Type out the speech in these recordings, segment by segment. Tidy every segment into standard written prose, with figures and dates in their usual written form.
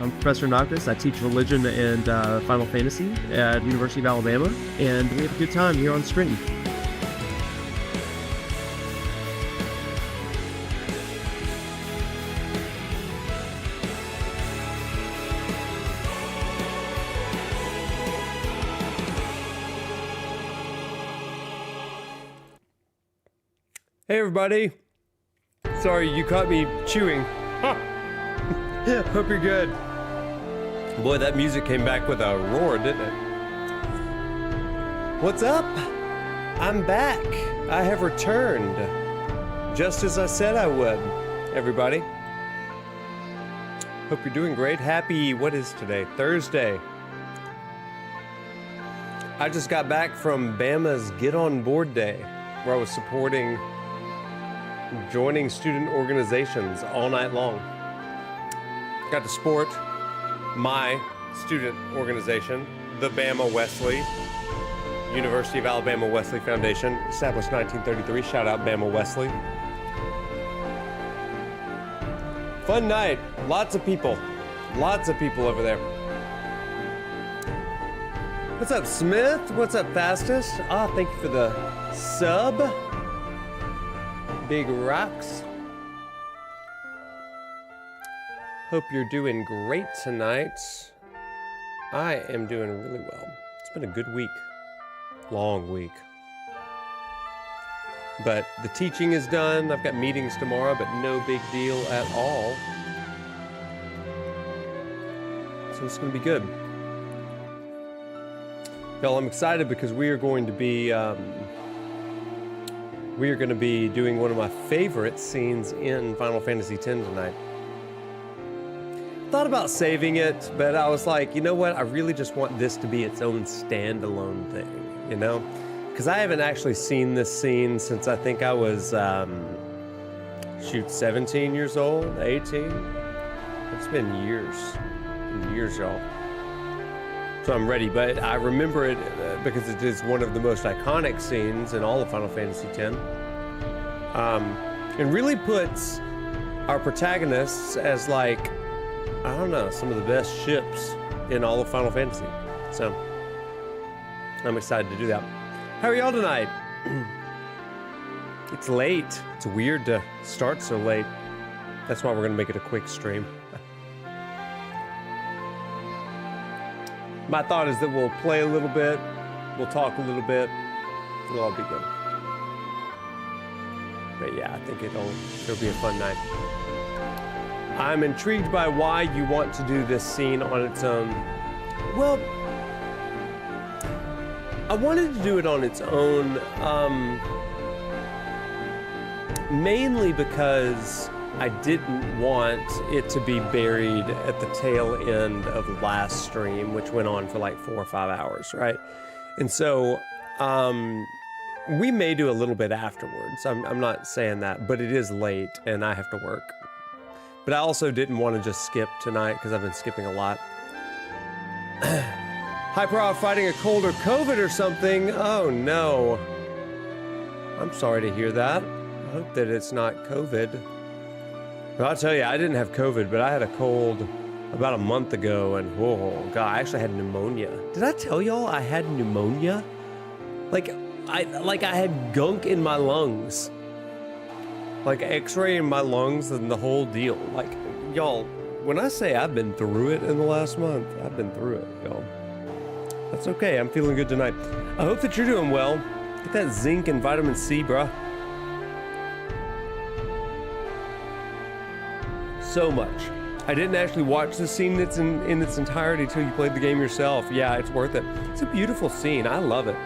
I'm Professor Noctis. I teach religion and Final Fantasy at University of Alabama, and we have a good time here on Scranton. Hey everybody! Sorry, you caught me chewing. Hope you're good. Boy, that music came back with a roar, didn't it? What's up? I'm back. I have returned. Just as I said I would, everybody. Hope you're doing great. Happy, what is today? Thursday. I just got back from Bama's Get On Board Day, where I was joining student organizations all night long. Got to support my student organization, the Bama Wesley, University of Alabama Wesley Foundation, established 1933. Shout out Bama Wesley. Fun night. Lots of people over there. What's up, Smith? What's up, Fastest? Thank you for the sub. Big rocks. Hope you're doing great tonight. I am doing really well. It's been a good week. Long week. But the teaching is done. I've got meetings tomorrow, but no big deal at all. So it's going to be good. Y'all, I'm excited because we are going to be doing one of my favorite scenes in Final Fantasy X tonight. Thought about saving it, but I was like, you know what? I really just want this to be its own standalone thing, you know? Because I haven't actually seen this scene since I think I was, 17 years old, 18. It's been years, y'all. So I'm ready, but I remember it because it is one of the most iconic scenes in all of Final Fantasy X. And really puts our protagonists as like, I don't know, some of the best ships in all of Final Fantasy. So I'm excited to do that. How are y'all tonight? It's late. It's weird to start so late. That's why we're gonna make it a quick stream. My thought is that we'll play a little bit, we'll talk a little bit, it'll all be good. But yeah, I think it'll be a fun night. I'm intrigued by why you want to do this scene on its own. Well, I wanted to do it on its own, mainly because I didn't want it to be buried at the tail end of the last stream, which went on for like 4 or 5 hours, right? And so, we may do a little bit afterwards. I'm not saying that, but it is late and I have to work. But I also didn't want to just skip tonight because I've been skipping a lot. Hi, Prof, fighting a cold or COVID or something. Oh no. I'm sorry to hear that. I hope that it's not COVID. But I'll tell you, I didn't have COVID, but I had a cold about a month ago, and whoa, God, I actually had pneumonia. Did I tell y'all I had pneumonia? Like I had gunk in my lungs. Like x-ray in my lungs and the whole deal. Like, y'all, when I say I've been through it in the last month, I've been through it, y'all. That's okay, I'm feeling good tonight. I hope that you're doing well. Get that zinc and vitamin C, bruh. So much. I didn't actually watch the scene that's in its entirety until you played the game yourself. Yeah, it's worth it. It's a beautiful scene, I love it.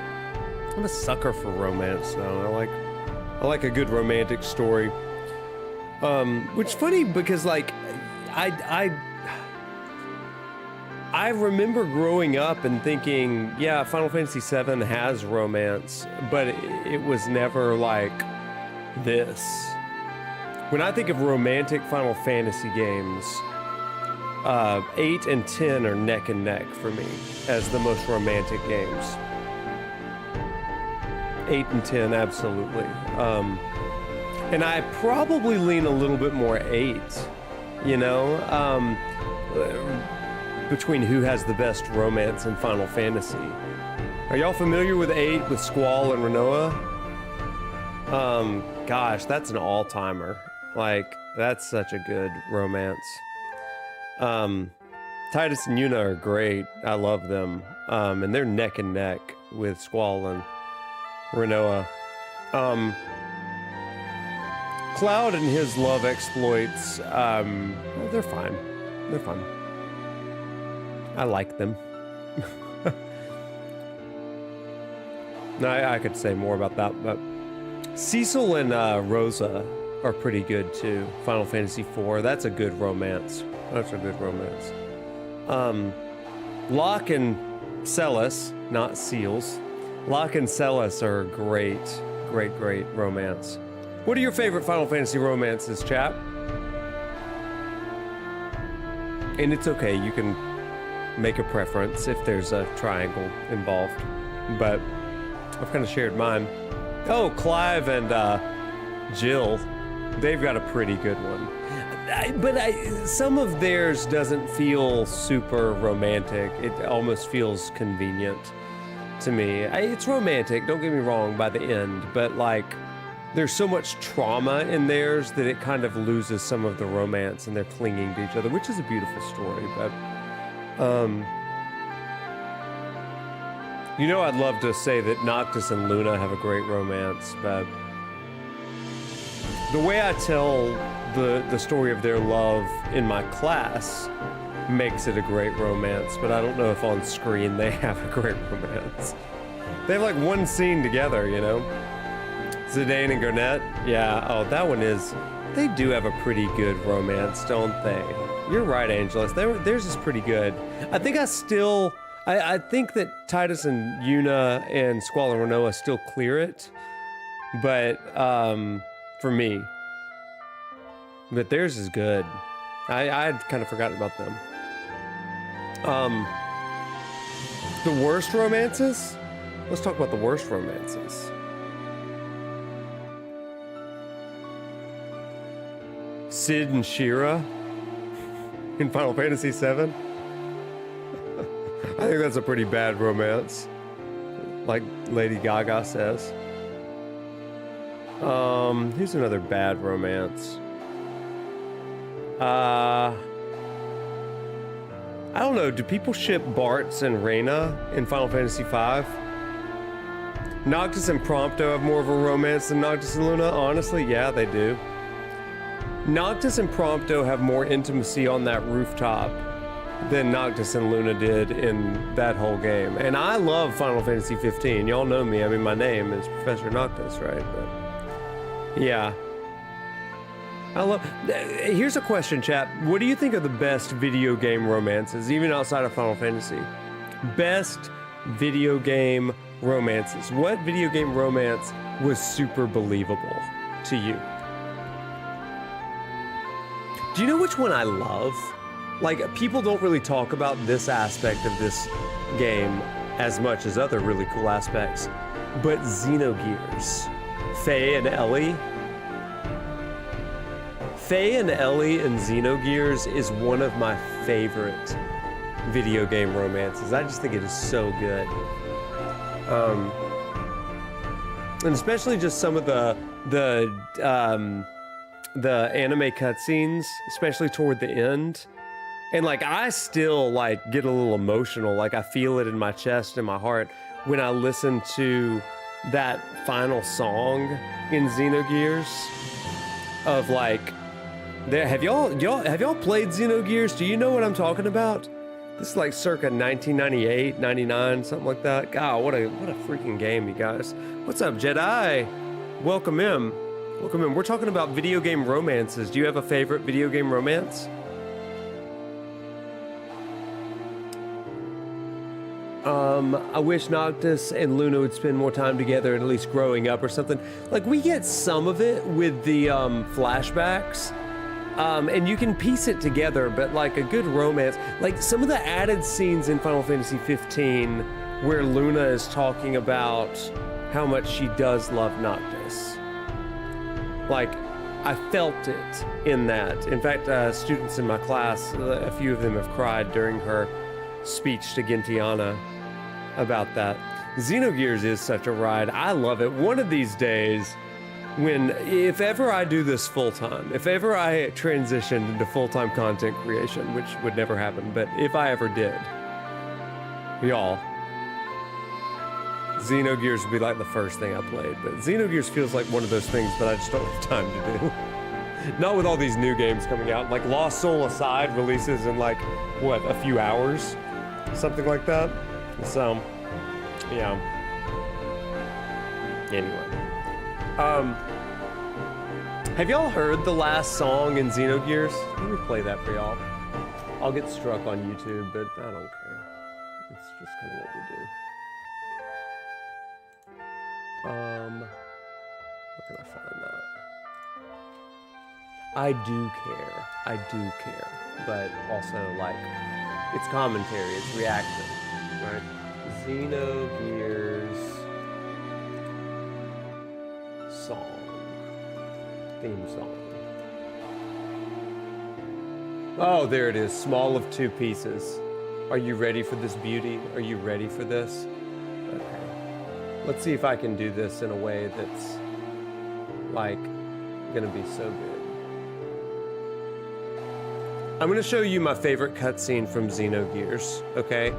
I'm a sucker for romance, though. I like a good romantic story. Which is funny because, like, I remember growing up and thinking, yeah, Final Fantasy VII has romance, but it was never like this. When I think of romantic Final Fantasy games, 8 and 10 are neck and neck for me as the most romantic games. 8 and 10, absolutely. And I probably lean a little bit more 8, you know? between who has the best romance in Final Fantasy. Are y'all familiar with 8 with Squall and Rinoa? Gosh, that's an all-timer. Like, that's such a good romance. Titus and Yuna are great. I love them. And they're neck and neck with Squall and Rinoa. Cloud and his love exploits, well, they're fine. They're fun. I like them. No, I could say more about that, but Cecil and Rosa are pretty good too. Final Fantasy IV, that's a good romance. That's a good romance. Locke and Celes, not Seals. Locke and Celes are a great romance. What are your favorite Final Fantasy romances, chap? And it's okay, you can make a preference if there's a triangle involved, but I've kind of shared mine. Oh, Clive and Jill, they've got a pretty good one. But some of theirs doesn't feel super romantic. It almost feels convenient to me. It's romantic, don't get me wrong, by the end, but like, there's so much trauma in theirs that it kind of loses some of the romance and they're clinging to each other, which is a beautiful story, but you know, I'd love to say that Noctis and Luna have a great romance, but the way I tell the story of their love in my class makes it a great romance, but I don't know if on screen they have a great romance. They have like one scene together, you know? Zidane and Garnett, yeah, oh, that one is, they do have a pretty good romance, don't they? You're right, Angelus, theirs is pretty good. I think I think that Titus and Yuna and Squall and Rinoa still clear it, but for me, but theirs is good. I'd kind of forgotten about them. The worst romances? Let's talk about the worst romances. Sid and Shira in Final Fantasy VII. I think that's a pretty bad romance, like Lady Gaga says. Here's another bad romance. I don't know, do people ship Bartz and Reyna in Final Fantasy V? Noctis and Prompto have more of a romance than Noctis and Luna? Honestly, yeah, they do. Noctis and Prompto have more intimacy on that rooftop than Noctis and Luna did in that whole game. And I love Final Fantasy 15. Y'all know me. I mean, my name is Professor Noctis, right? But yeah. Here's a question, chat. What do you think are the best video game romances, even outside of Final Fantasy? Best video game romances. What video game romance was super believable to you? Do you know which one I love? Like, people don't really talk about this aspect of this game as much as other really cool aspects, but Xenogears. Faye and Ellie. Faye and Ellie in Xenogears is one of my favorite video game romances. I just think it is so good. And especially just some of the anime cutscenes, especially toward the end. And like, I still like get a little emotional. Like, I feel it in my chest and my heart when I listen to that final song in Xenogears of like, have y'all played Xenogears? Do you know what I'm talking about? This is like circa 1998, 99, something like that. God, what a freaking game, you guys. What's up, Jedi? Welcome in. Welcome in. We're talking about video game romances. Do you have a favorite video game romance? I wish Noctis and Luna would spend more time together, at least growing up or something. Like, we get some of it with the flashbacks, and you can piece it together, but like a good romance, like some of the added scenes in Final Fantasy 15 where Luna is talking about how much she does love Noctis. Like, I felt it in that. In fact, students in my class, a few of them have cried during her speech to Gentiana about that. Xenogears is such a ride. I love it. One of these days, if ever I do this full-time, if ever I transitioned into full-time content creation, which would never happen, but if I ever did, y'all, Xenogears would be like the first thing I played. But Xenogears feels like one of those things that I just don't have time to do. Not with all these new games coming out. Like Lost Soul Aside releases in like, what, a few hours? Something like that. So, yeah. Anyway. Have y'all heard the last song in Xenogears? Let me play that for y'all. I'll get struck on YouTube, but I don't care. It's just kind of what we do. Where can I find that? I do care, but also like, it's commentary, it's reaction, right? Xenogears theme song. Oh, there it is, Small of Two Pieces. Are you ready for this beauty? Are you ready for this? Okay. Let's see if I can do this in a way that's like gonna be so good. I'm gonna show you my favorite cutscene from Xenogears, okay?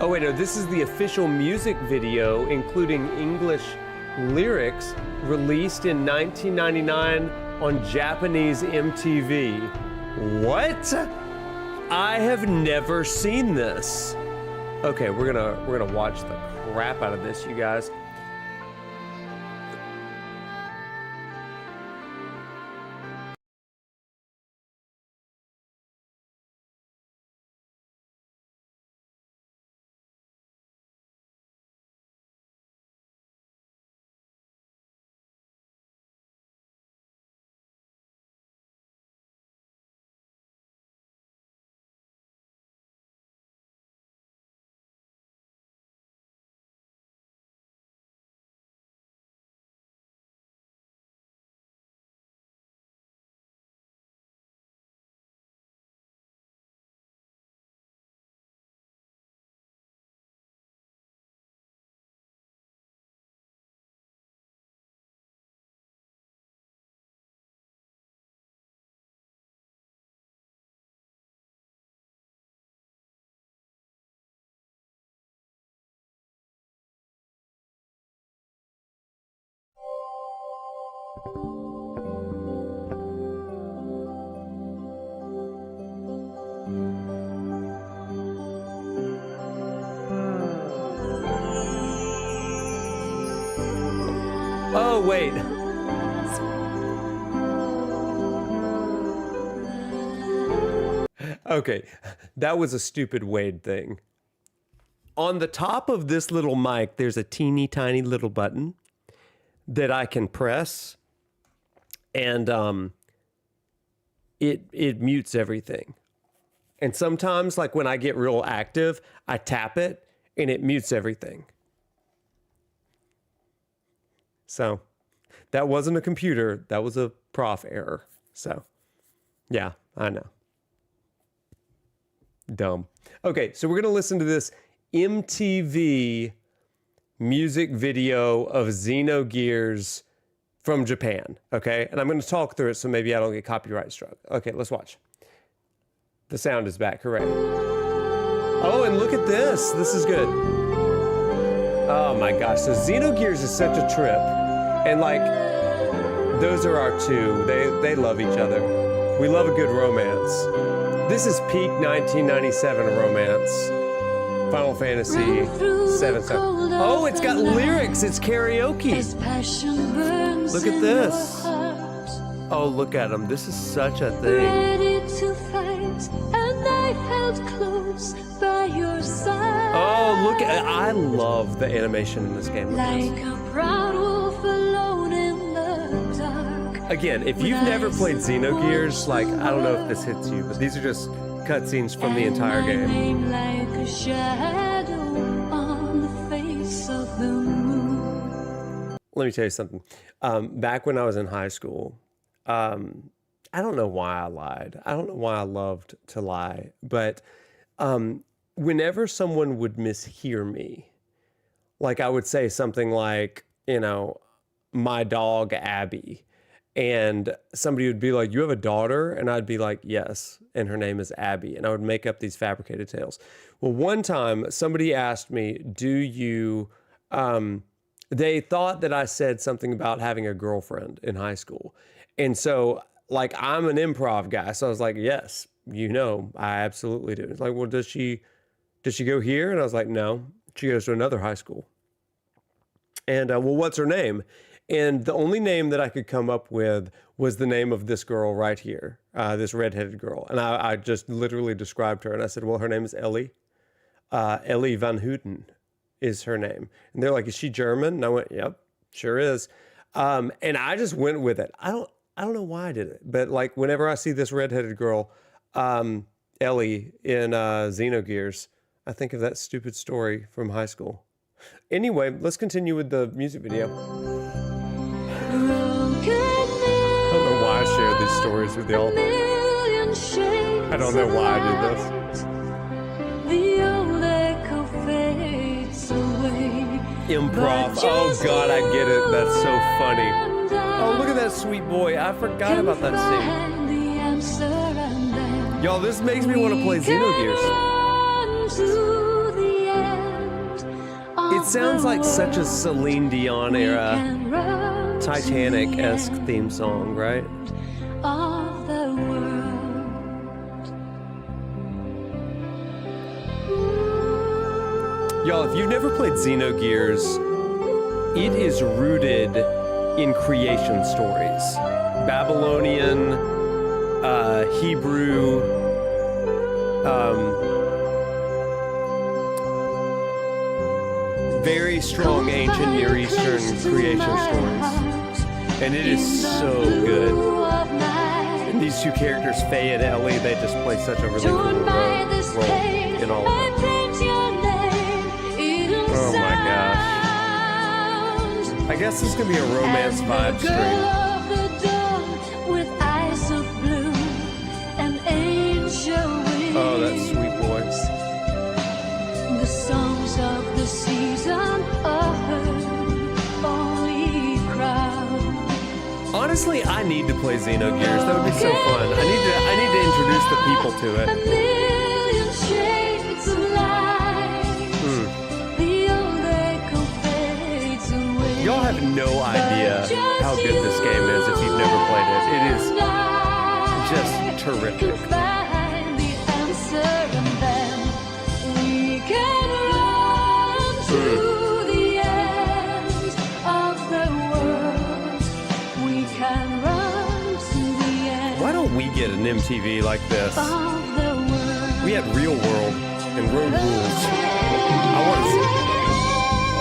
Oh wait, no, this is the official music video, including English lyrics, released in 1999 on Japanese MTV. What? I have never seen this. Okay, we're gonna watch the crap out of this, you guys. Oh, wait. Okay, that was a stupid Wade thing. On the top of this little mic, there's a teeny tiny little button that I can press, and it mutes everything. And sometimes, like when I get real active, I tap it and it mutes everything. So that wasn't a computer, that was a prof error. So yeah, I know. Dumb. Okay, so we're gonna listen to this MTV music video of Xenogears from Japan, okay? And I'm gonna talk through it so maybe I don't get copyright struck. Okay, let's watch. The sound is back, hooray. Oh, and look at this, this is good. Oh my gosh, so Xenogears is such a trip. And like, those are our two, they love each other. We love a good romance. This is peak 1997 romance. Final Fantasy 7. Oh, it's got lyrics, it's karaoke. Look at this. Oh, look at them, this is such a thing. Ready to fight, and I held close by your side. Oh, look at, I love the animation in this game. Like a proud wolf alone in the dark. Again, if you've never played Xenogears, like, I don't know if this hits you, but these are just cutscenes from the entire game. Like a shadow on the face of the moon. let me tell you something. Back when I was in high school, I don't know why I lied. I don't know why I loved to lie. But whenever someone would mishear me, like I would say something like, my dog, Abby. And somebody would be like, you have a daughter? And I'd be like, yes. And her name is Abby. And I would make up these fabricated tales. Well, one time somebody asked me, do you, they thought that I said something about having a girlfriend in high school. And so like, I'm an improv guy. So I was like, yes, I absolutely do. It's like, well, does she go here? And I was like, no, she goes to another high school. And well, what's her name? And the only name that I could come up with was the name of this girl right here, this redheaded girl. And I just literally described her. And I said, well, her name is Ellie. Ellie Van Houten is her name. And they're like, is she German? And I went, yep, sure is. And I just went with it. I don't know why I did it. But like whenever I see this redheaded girl, Ellie in Xenogears, I think of that stupid story from high school. Anyway, let's continue with the music video. I don't know why I share these stories with y'all. I don't know why I do this. Improv. Oh God, I get it. That's so funny. Oh, look at that sweet boy. I forgot about that scene. Y'all, this makes me want to play Xenogears. It sounds like such a Celine Dion era Titanic-esque theme song, right? Y'all, if you've never played Xenogears, it is rooted in creation stories. Babylonian, Hebrew, very strong ancient Near Eastern creation stories. And it is so good. And these two characters, Faye and Ellie, they just play such a really cool role in all of them. Oh my gosh. I guess this is going to be a romance vibe stream. Oh, that sweet voice. The songs of the season are heard only crowd. Honestly, I need to play Xenogears. That would be so fun. I need to introduce the people to it. A million shades of light. The old echo fades away. Y'all have no idea how good this game is if you've never played it. It is just terrific. Why don't we get an MTV like this? We had Real World and Road Rules. I want to see.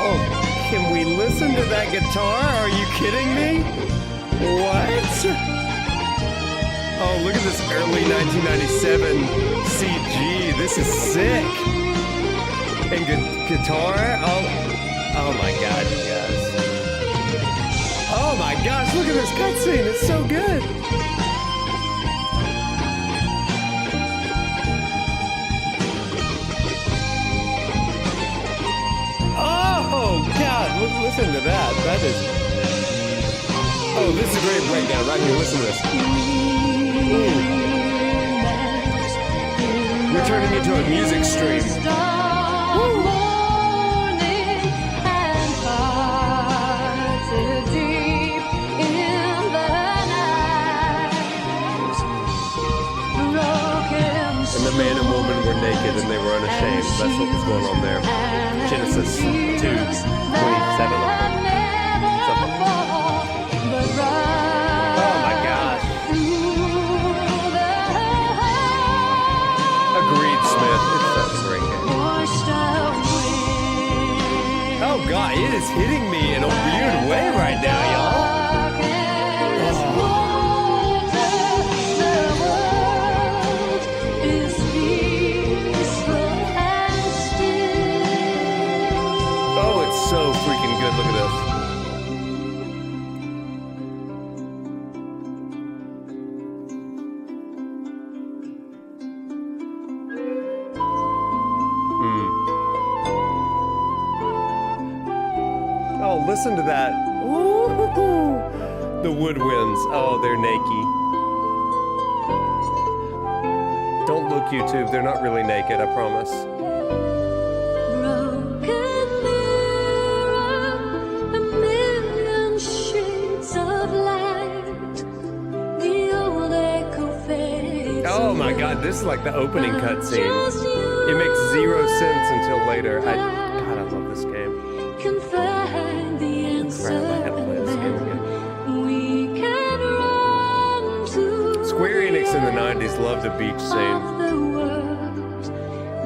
Oh, can we listen to that guitar? Are you kidding me? What? Oh, look at this early 1997 CG. This is sick. And guitar. Oh my God, you guys. Oh my gosh, look at this cutscene. It's so good. Oh God, listen to that. That is. Oh, this is a great breakdown right here. Listen to this. Ooh. We're turning into a music stream. And the man and woman were naked and they were unashamed. That's what was going on there. Genesis 2:27. Oh my gosh. Agreed, Smith. It's such a great game. Oh God, it is hitting me in a weird way right now, y'all. So freaking good. Look at this. Oh, listen to that. Ooh, the woodwinds. Oh, they're naked. Don't look, YouTube. They're not really naked, I promise. Broken mirror, a million shades of light. The old echo fades. Oh my God, this is like the opening cutscene. It makes zero sense until later. God, I love this game. Can find the answer. Crap, I had to play this game again. We can run to Square Enix in the 90s loved a beach scene. of the world.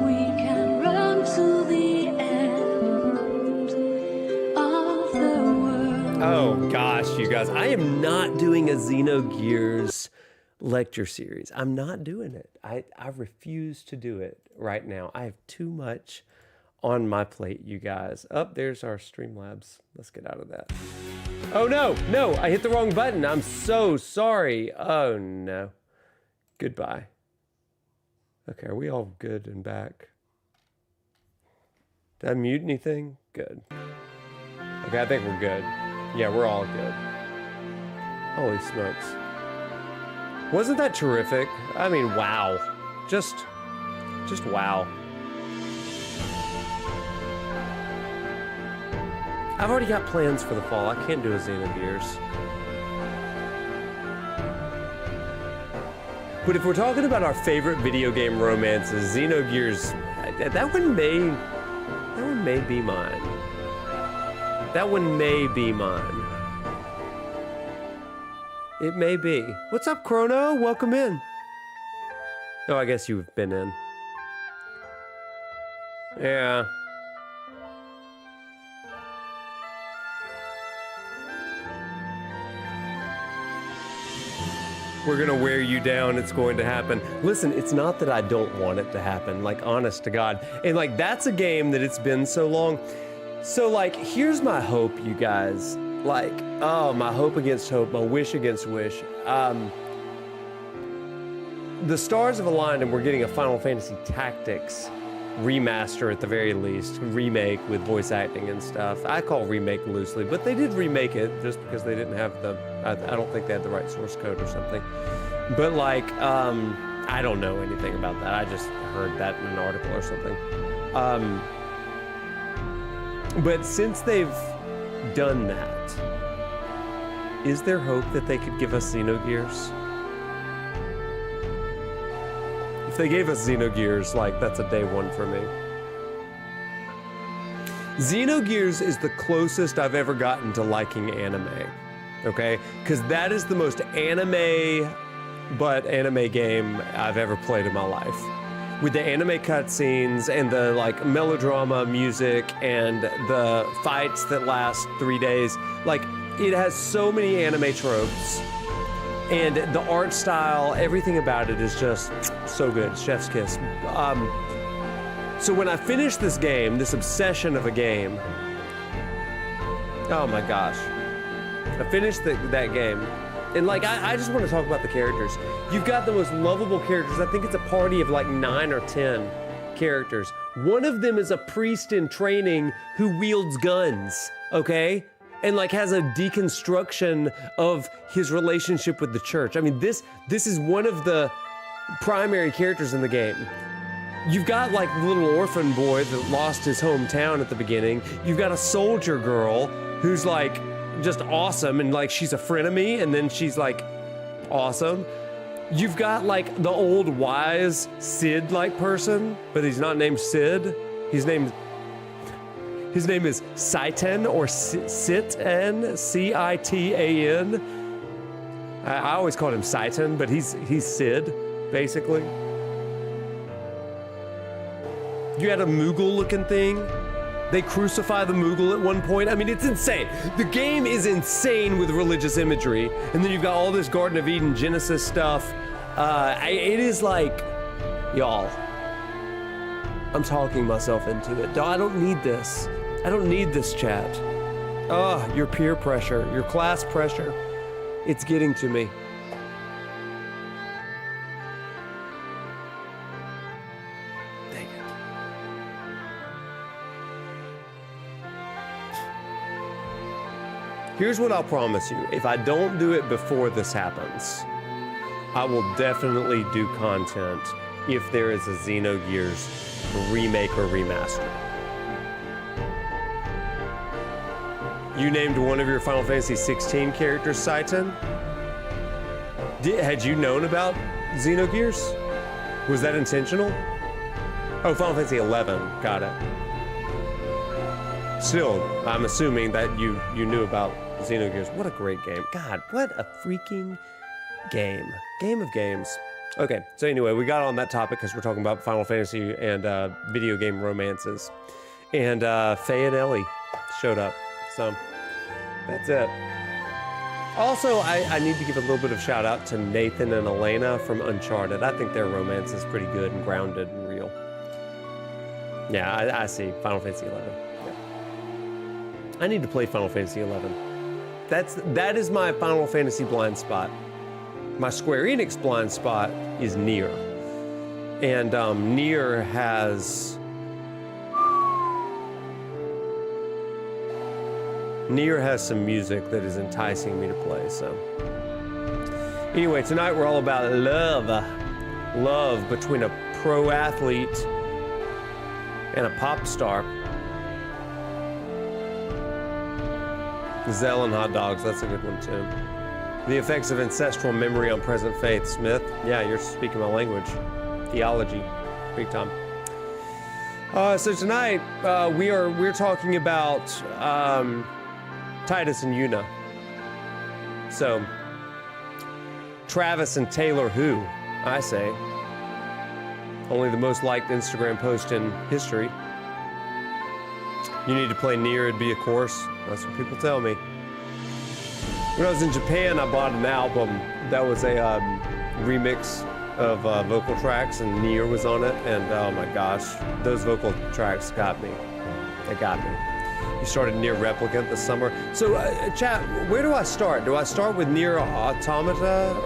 We can run to the end of the world. Oh gosh, you guys, I am not doing a Xenogears lecture series. I'm not doing it. I refuse to do it right now. I have too much on my plate, you guys. Oh, there's our Streamlabs. Let's get out of that. Oh no, I hit the wrong button. I'm so sorry. Oh no. Goodbye. Okay, are we all good and back? Did I mute anything? Good. Okay, I think we're good. Yeah, we're all good. Holy smokes. Wasn't that terrific? I mean, wow. Just wow. I've already got plans for the fall. I can't do a Xenogears. But if we're talking about our favorite video game romances, Xenogears, that one may be mine. That one may be mine. It may be. What's up, Chrono? Welcome in. Oh, I guess you've been in. Yeah. We're gonna wear you down. It's going to happen. Listen, it's not that I don't want it to happen, like, honest to God. And like, that's a game that it's been so long. So like, here's my hope, you guys. Like, oh, my hope against hope, my wish against wish. The stars have aligned and we're getting a Final Fantasy Tactics remaster at the very least, remake with voice acting and stuff. I call remake loosely, but they did remake it just because they didn't have the, I don't think they had the right source code or something. But like, I don't know anything about that. I just heard that in an article or something. But since they've done that, is there hope that they could give us Xenogears? If they gave us Xenogears, like, that's a day one for me. Xenogears is the closest I've ever gotten to liking anime, okay? Because that is the most anime game I've ever played in my life. With the anime cutscenes and the, like, melodrama music and the fights that last 3 days. Like, it has so many anime tropes. And the art style, everything about it is just so good. Chef's kiss. So when I finished this game, this obsession of a game, oh my gosh. I finished that game. And like, I just want to talk about the characters. You've got the most lovable characters. I think it's a party of like 9 or 10 characters. One of them is a priest in training who wields guns, okay? And like has a deconstruction of his relationship with the church. I mean, this is one of the primary characters in the game. You've got like the little orphan boy that lost his hometown at the beginning. You've got a soldier girl who's like just awesome and like she's a frenemy and then she's like awesome. You've got like the old wise Sid-like person, but he's not named Sid. His name is Citan or Citan, C-I-T-A-N. I always called him Citan, but he's Sid, basically. You had a Moogle-looking thing. They crucify the Moogle at one point. I mean, it's insane. The game is insane with religious imagery. And then you've got all this Garden of Eden Genesis stuff. It is like, y'all, I'm talking myself into it. I don't need this. I don't need this chat. Your peer pressure, your class pressure, it's getting to me. Dang it. Here's what I'll promise you. If I don't do it before this happens, I will definitely do content if there is a Xenogears remake or remaster. You named one of your Final Fantasy 16 characters Saitan. Had you known about Xenogears? Was that intentional? Oh, Final Fantasy 11. Got it. Still, I'm assuming that you knew about Xenogears. What a great game. God, what a freaking game. Game of games. Okay, so anyway, we got on that topic because we're talking about Final Fantasy and video game romances. And Faye and Ellie showed up. So, that's it. Also, I need to give a little bit of shout out to Nathan and Elena from Uncharted. I think their romance is pretty good and grounded and real. Yeah, I see. Final Fantasy 11. Yeah. I need to play Final Fantasy 11. That is my Final Fantasy blind spot. My Square Enix blind spot is Nier. And Nier has some music that is enticing me to play, so. Anyway, tonight we're all about love. Love between a pro athlete and a pop star. Zell and hot dogs, that's a good one too. The effects of ancestral memory on present faith. Smith, yeah, you're speaking my language. Theology, big time. So tonight we're talking about Titus and Yuna. So Travis and Taylor, who I say only the most liked Instagram post in history. You need to play Nier, it'd be a course. That's what people tell me. When I was in Japan, I bought an album that was a remix of vocal tracks, and Nier was on it, and oh my gosh, those vocal tracks got me. They got me. You started Nier Replicant this summer. So, chat, where do I start? Do I start with Nier Automata,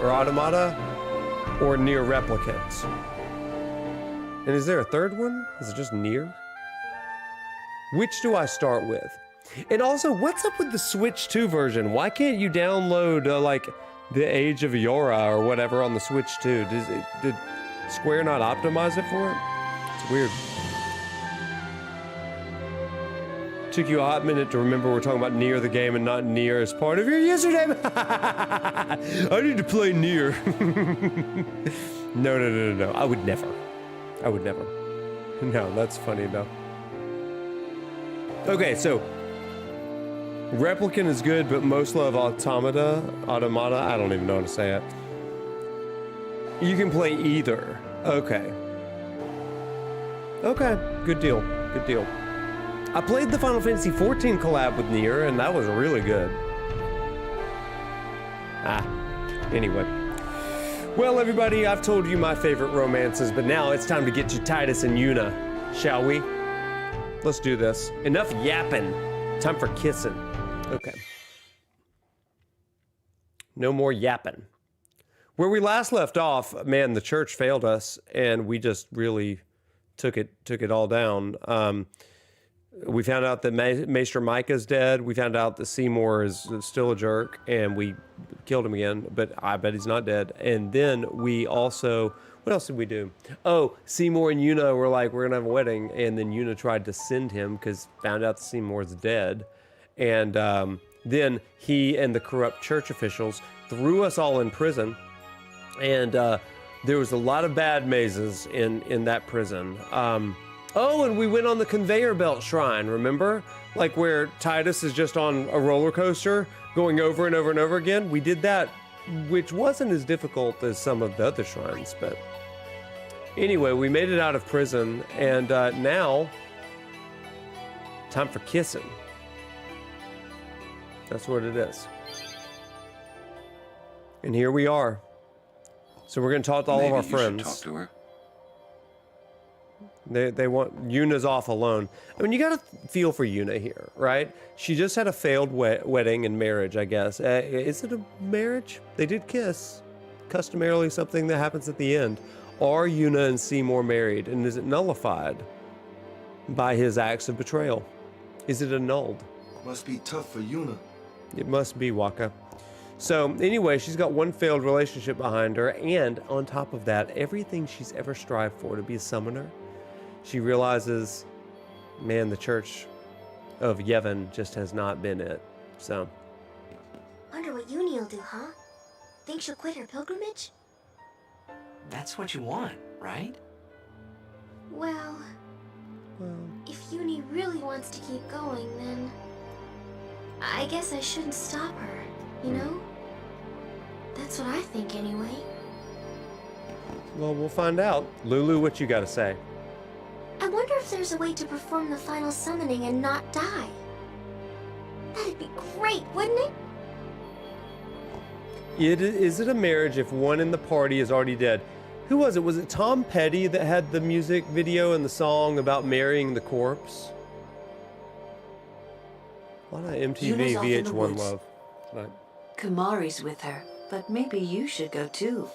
or Nier Replicant? And is there a third one? Is it just Nier? Which do I start with? And also, what's up with the Switch 2 version? Why can't you download, like, The Age of Yora or whatever on the Switch 2? Did Square not optimize it for it? It's weird. Took you a hot minute to remember we're talking about Nier the game and not Nier as part of your username. I need to play Nier. No. I would never. No, that's funny though. Okay, so Replicant is good, but most love Automata, I don't even know how to say it. You can play either. Okay, good deal. I played the Final Fantasy XIV collab with Nier, and that was really good. Anyway. Well, everybody, I've told you my favorite romances, but now it's time to get to Titus and Yuna, shall we? Let's do this. Enough yapping. Time for kissing. Okay. No more yapping. Where we last left off, man, the church failed us, and we just really took it all down. We found out that Maester Micah's dead. We found out that Seymour is still a jerk, and we killed him again, but I bet he's not dead. And then we also, what else did we do? Oh, Seymour and Yuna were like, we're going to have a wedding, and then Yuna tried to send him because found out that Seymour's dead. And then he and the corrupt church officials threw us all in prison, and there was a lot of bad mazes in that prison. Oh, and we went on the conveyor belt shrine, remember? Like where Titus is just on a roller coaster going over and over and over again. We did that, which wasn't as difficult as some of the other shrines, but anyway, we made it out of prison, and now, time for kissing. That's what it is. And here we are. So we're going to talk to all of our friends. Maybe you should talk to her. They want, Yuna's off alone. I mean, you gotta feel for Yuna here, right? She just had a failed wedding and marriage, I guess. Is it a marriage? They did kiss. Customarily something that happens at the end. Are Yuna and Seymour married? And is it nullified by his acts of betrayal? Is it annulled? Must be tough for Yuna. It must be Waka. So anyway, she's got one failed relationship behind her, and on top of that, everything she's ever strived for to be a summoner, she realizes, man, the Church of Yevon just has not been it. So. Wonder what Uni'll do, huh? Think she'll quit her pilgrimage? That's what you want, right? Well, if Uni really wants to keep going, then I guess I shouldn't stop her, you know? That's what I think anyway. Well, we'll find out. Lulu, what you gotta say? I wonder if there's a way to perform the final summoning and not die. That'd be great, wouldn't it? Is it a marriage if one in the party is already dead? Who was it? Was it Tom Petty that had the music video and the song about marrying the corpse? A lot of MTV, Yuna's off in the VH1 woods. love tonight. Kumari's with her, but maybe you should go too.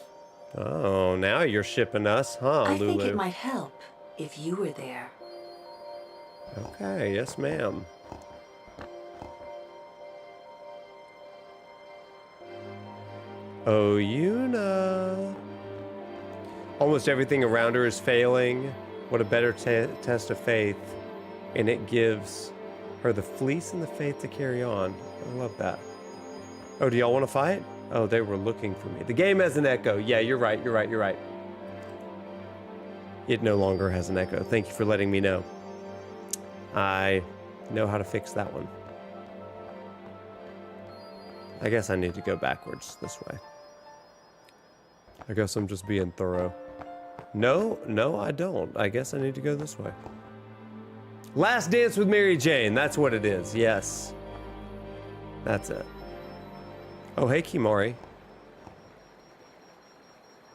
Oh, now you're shipping us, huh, I Lulu? think it might help if you were there. Okay, yes, ma'am. Oh, Yuna. Almost everything around her is failing. What a better test of faith. And it gives her the fleece and the faith to carry on. I love that. Oh, do y'all want to fight? Oh, they were looking for me. The game has an echo. Yeah, you're right. It no longer has an echo. Thank you for letting me know. I know how to fix that one. I guess I need to go backwards this way. I guess I'm just being thorough. No, I don't. I guess I need to go this way. Last Dance with Mary Jane. That's what it is. Yes. That's it. Oh, hey, Kimari.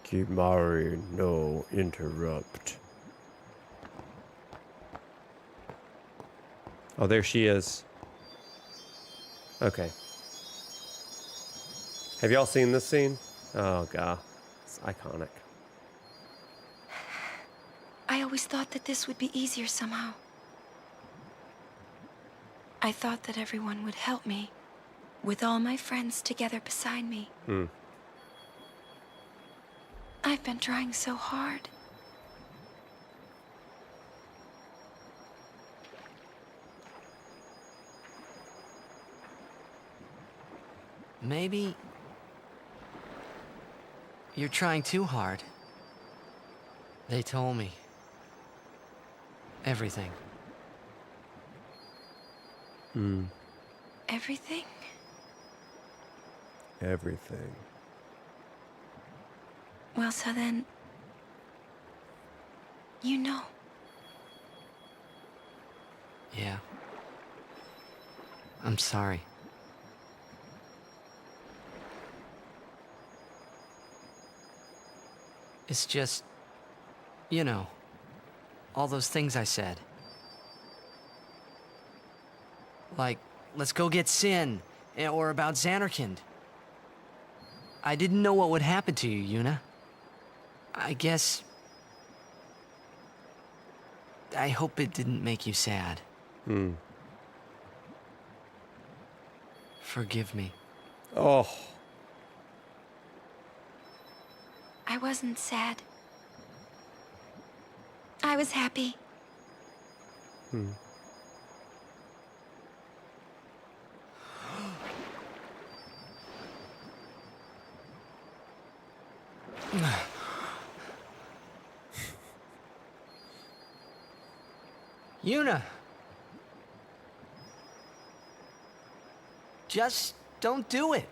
Kimari, no interrupt. Oh, there she is. Okay. Have y'all seen this scene? Oh, God. It's iconic. I always thought that this would be easier somehow. I thought that everyone would help me, with all my friends together beside me. I've been trying so hard. Maybe you're trying too hard. They told me everything. Everything? Everything. Well, so then, you know. Yeah. I'm sorry. It's just, you know, all those things I said. Like, let's go get Sin, or about Xanarkand. I didn't know what would happen to you, Yuna. I guess... I hope it didn't make you sad. Forgive me. Oh. I wasn't sad. I was happy. Yuna! Just don't do it.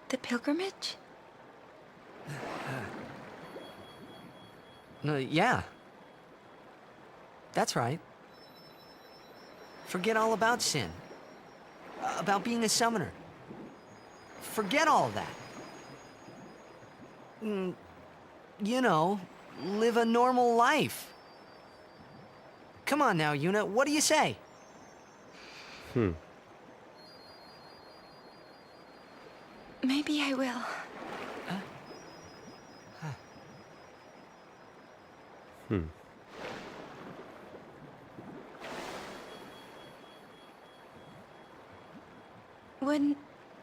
The pilgrimage? No, yeah. That's right. Forget all about Sin. About being a summoner. Forget all of that. You know, live a normal life. Come on now, Yuna, what do you say? Maybe I will.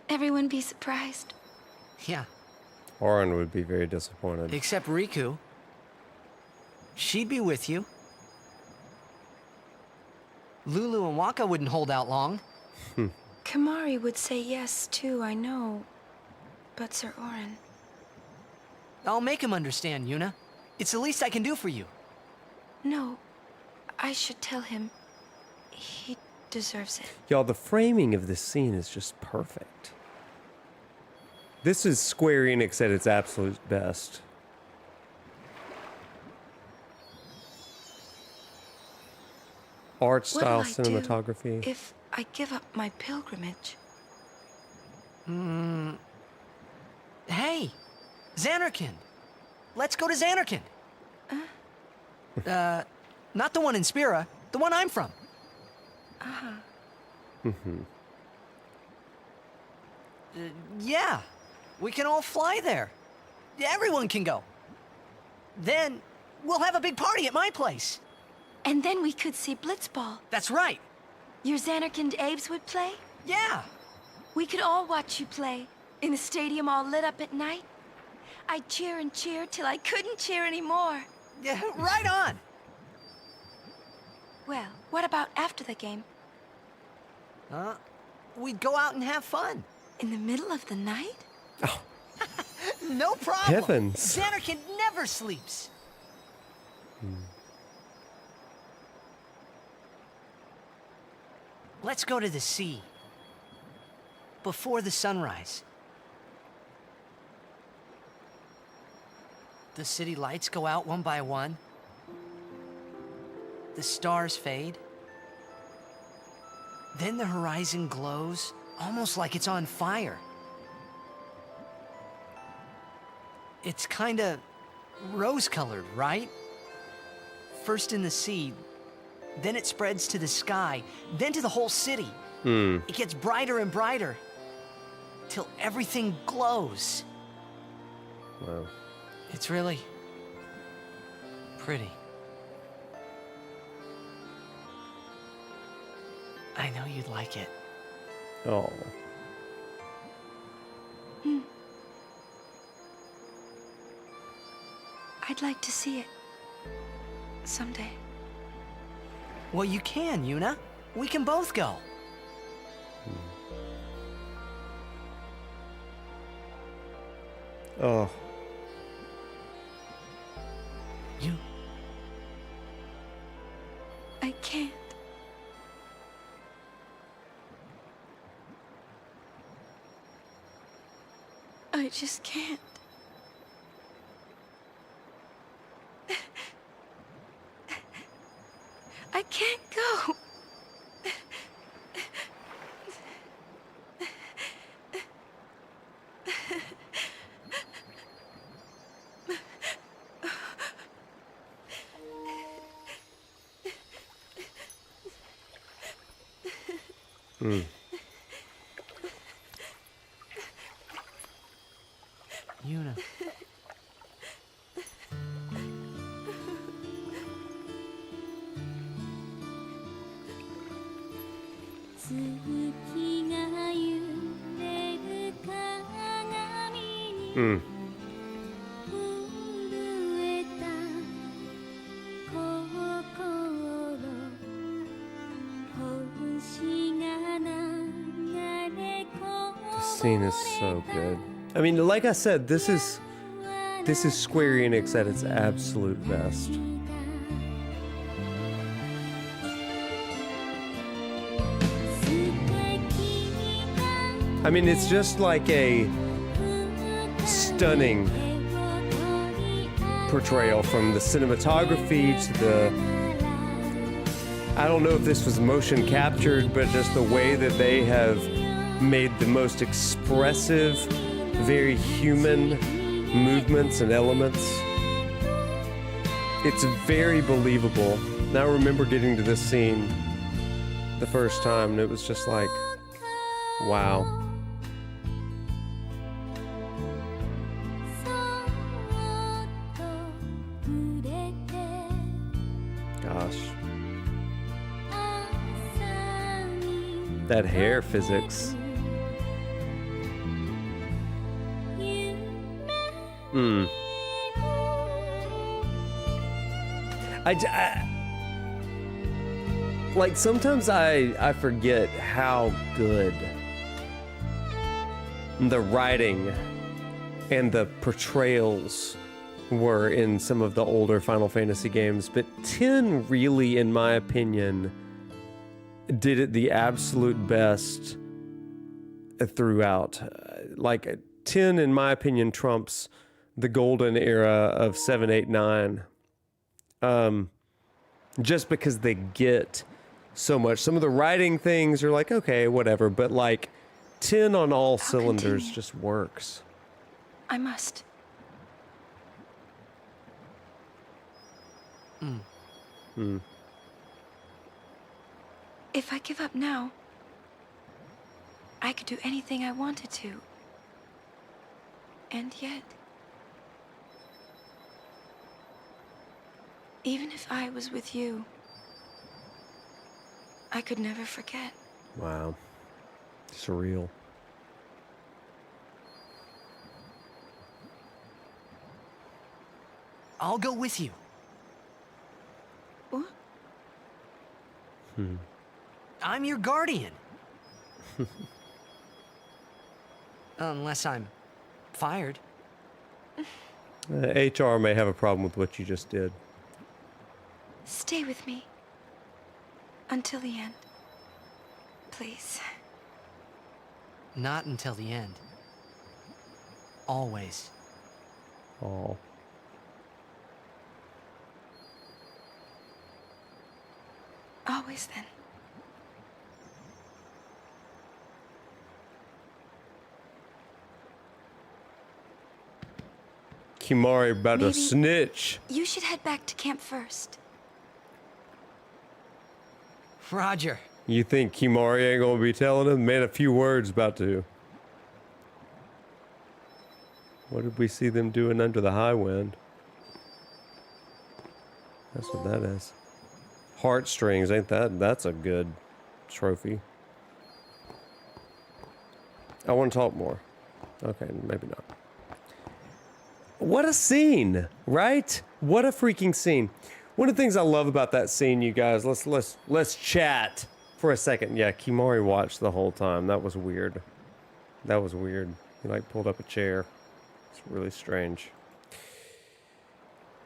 everyone be surprised. Yeah, Oren would be very disappointed. except Riku. She'd be with you. Lulu and Waka wouldn't hold out long. Kamari would say yes, too, I know. But Sir Oren... I'll make him understand, Yuna. It's the least I can do for you. No, I should tell him. He deserves it. Y'all, the framing of this scene is just perfect. This is Square Enix at its absolute best. Art style, What'll I do cinematography. if I give up my pilgrimage? Hey, Xanarkand. Let's go to Xanarkand. Not the one in Spira, the one I'm from. Yeah, we can all fly there. Everyone can go. Then we'll have a big party at my place. And then we could see Blitzball. That's right. Your Xanarkand Abes would play? Yeah. We could all watch you play, in a stadium all lit up at night. I'd cheer and cheer till I couldn't cheer anymore. Yeah, right on. Well, what about after the game? We'd go out and have fun. In the middle of the night? No problem. Heavens. Xanarkand never sleeps. Let's go to the sea. Before the sunrise. The city lights go out one by one. The stars fade. Then the horizon glows, almost like it's on fire. It's kinda rose-colored, right? First in the sea, then it spreads to the sky, then to the whole city. It gets brighter and brighter, till everything glows. Wow. It's really pretty. I know you'd like it. Oh. I'd like to see it. Someday. Well, you can, Yuna. We can both go. Oh. You... I can't. I just can't. I can't go. Yuna. The scene is so good. I mean, like I said, this is Square Enix at its absolute best. I mean, it's just like a stunning portrayal from the cinematography to the... I don't know if this was motion captured, but just the way that they have made the most expressive, very human movements and elements. It's very believable. And I remember getting to this scene the first time, and it was just like, wow. Gosh. That hair physics. Like, sometimes I forget how good the writing and the portrayals were in some of the older Final Fantasy games, but 10 really, in my opinion, did it the absolute best throughout. Like, 10, in my opinion, trumps the golden era of 7, 8, 9. Just because they get so much. Some of the writing things are like, okay, whatever, but like 10 on all cylinders continue. just works. I must. If I give up now, I could do anything I wanted to. And yet, even if I was with you, I could never forget. Wow. Surreal. I'll go with you. What? I'm your guardian. Unless I'm fired. HR may have a problem with what you just did. Stay with me. Until the end. Please. Not until the end. Always. Oh. Always then. Kimari about to Maybe- snitch. You should head back to camp first. Roger. You think Kimari ain't gonna be telling him? Man, a few words about to. What did we see them doing under the high wind? That's what that is. Heartstrings, ain't that? That's a good trophy. I want to talk more. Okay, maybe not. What a scene, right? What a freaking scene. One of the things I love about that scene, you guys, let's chat for a second. Yeah, Kimari watched the whole time. That was weird. That was weird. He like pulled up a chair. It's really strange.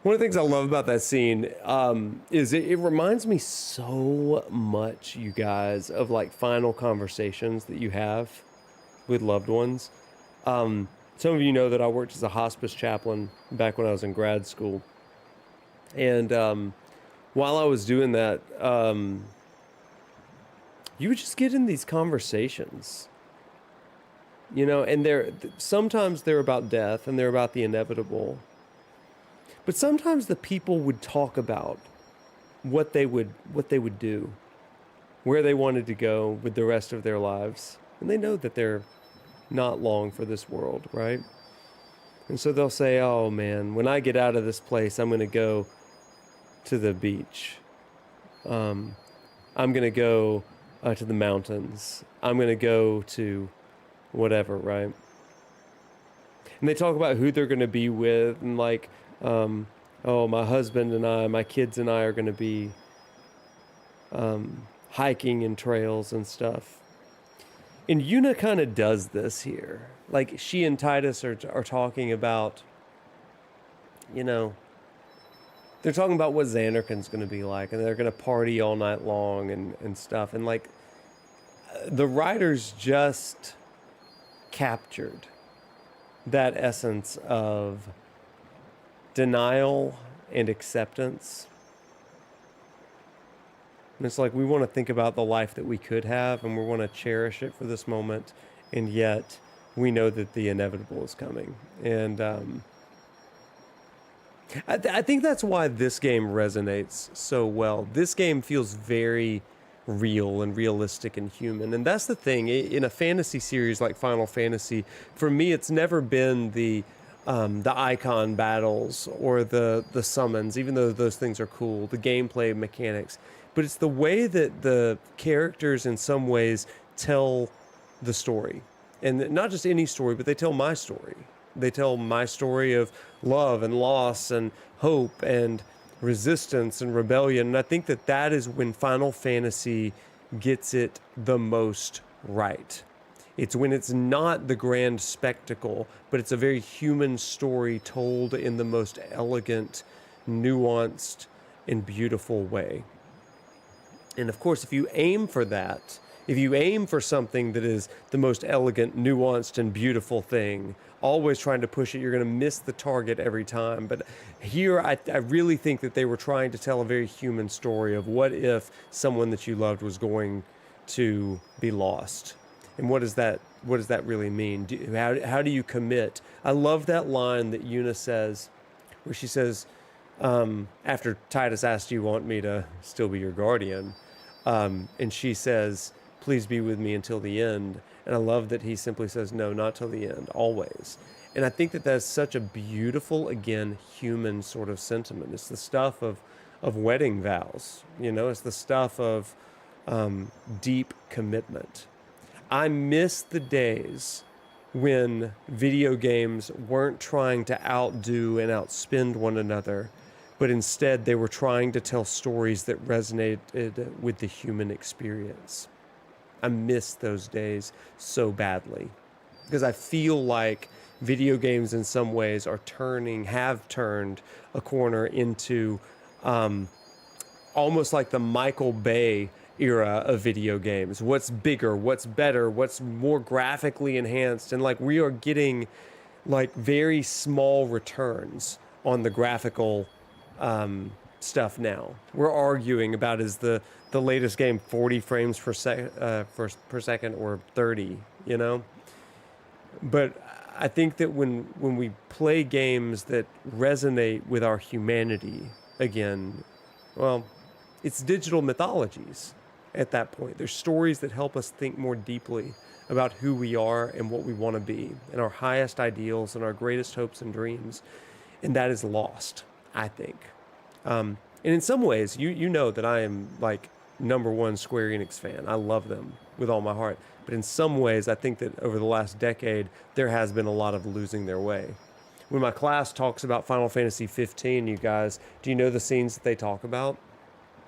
One of the things I love about that scene is it reminds me so much, you guys, of like final conversations that you have with loved ones. Some of you know that I worked as a hospice chaplain back when I was in grad school. And while I was doing that, you would just get in these conversations, you know, and sometimes they're about death and they're about the inevitable. But sometimes the people would talk about what they would do, where they wanted to go with the rest of their lives. And they know that they're not long for this world, right? And so they'll say, oh man, when I get out of this place, I'm going to go to the beach. I'm going to go to the mountains. I'm going to go to whatever, right? And they talk about who they're going to be with, and like, oh, my husband and I, my kids and I are going to be hiking in trails and stuff. And Yuna kind of does this here. Like, she and Titus are talking about, you know, they're talking about what Xanarkin's going to be like, and they're going to party all night long and stuff. And, like, the writers just captured that essence of denial and acceptance. And it's like we want to think about the life that we could have, and we want to cherish it for this moment, and yet we know that the inevitable is coming. And I think that's why this game resonates so well. This game feels very real and realistic and human. And that's the thing. In a fantasy series like Final Fantasy, for me, it's never been the icon battles or the summons, even though those things are cool, the gameplay mechanics. But it's the way that the characters in some ways tell the story. And not just any story, but they tell my story. They tell my story of love and loss and hope and resistance and rebellion. And I think that that is when Final Fantasy gets it the most right. It's when it's not the grand spectacle, but it's a very human story told in the most elegant, nuanced, and beautiful way. And of course, if you aim for that, if you aim for something that is the most elegant, nuanced, and beautiful thing, always trying to push it, you're going to miss the target every time. But here, I really think that they were trying to tell a very human story of what if someone that you loved was going to be lost. And what does that really mean? How do you commit? I love that line that Yuna says, where she says, after Titus asks, "Do you want me to still be your guardian?" And she says, "Please be with me until the end." And I love that he simply says, "No, not till the end, always." And I think that that's such a beautiful, again, human sort of sentiment. It's the stuff of wedding vows, it's the stuff of deep commitment. I miss the days when video games weren't trying to outdo and outspend one another, but instead they were trying to tell stories that resonated with the human experience. I miss those days so badly because I feel like video games in some ways have turned a corner into almost like the Michael Bay era of video games. What's bigger, what's better, what's more graphically enhanced, and like we are getting like very small returns on the graphical stuff now. We're arguing about is the latest game 40 frames per second or 30, But I think that when we play games that resonate with our humanity again, well, it's digital mythologies at that point. There's stories that help us think more deeply about who we are and what we want to be and our highest ideals and our greatest hopes and dreams. And that is lost, I think. And in some ways, you know that I am like #1 Square Enix fan. I love them with all my heart. But in some ways, I think that over the last decade, there has been a lot of losing their way. When my class talks about Final Fantasy 15, you guys, do you know the scenes that they talk about?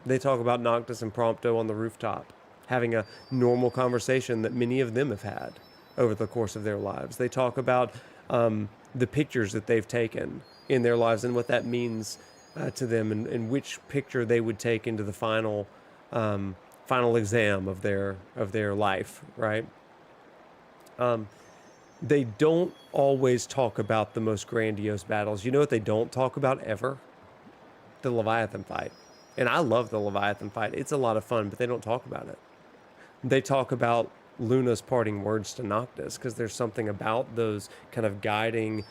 They talk about Noctis and Prompto on the rooftop, having a normal conversation that many of them have had over the course of their lives. They talk about the pictures that they've taken in their lives and what that means to them, and which picture they would take into the final exam of their life, right? They don't always talk about the most grandiose battles. You know what they don't talk about ever? The Leviathan fight. And I love the Leviathan fight. It's a lot of fun, but they don't talk about it. They talk about Luna's parting words to Noctis because there's something about those kind of guiding,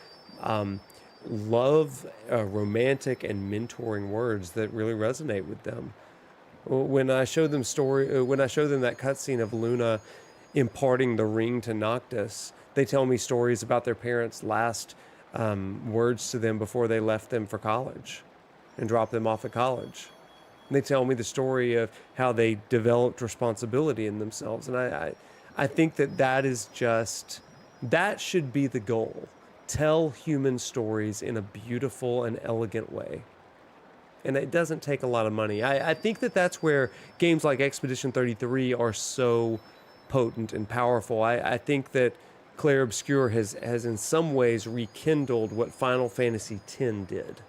romantic and mentoring words that really resonate with them. When I show them that cutscene of Luna imparting the ring to Noctis, they tell me stories about their parents' last words to them before they left them for college and dropped them off at college. And they tell me the story of how they developed responsibility in themselves. And I think that should be the goal. Tell human stories in a beautiful and elegant way. And it doesn't take a lot of money. I think that's where games like Expedition 33 are so potent and powerful. I think that Clair Obscur has in some ways rekindled what Final Fantasy X did.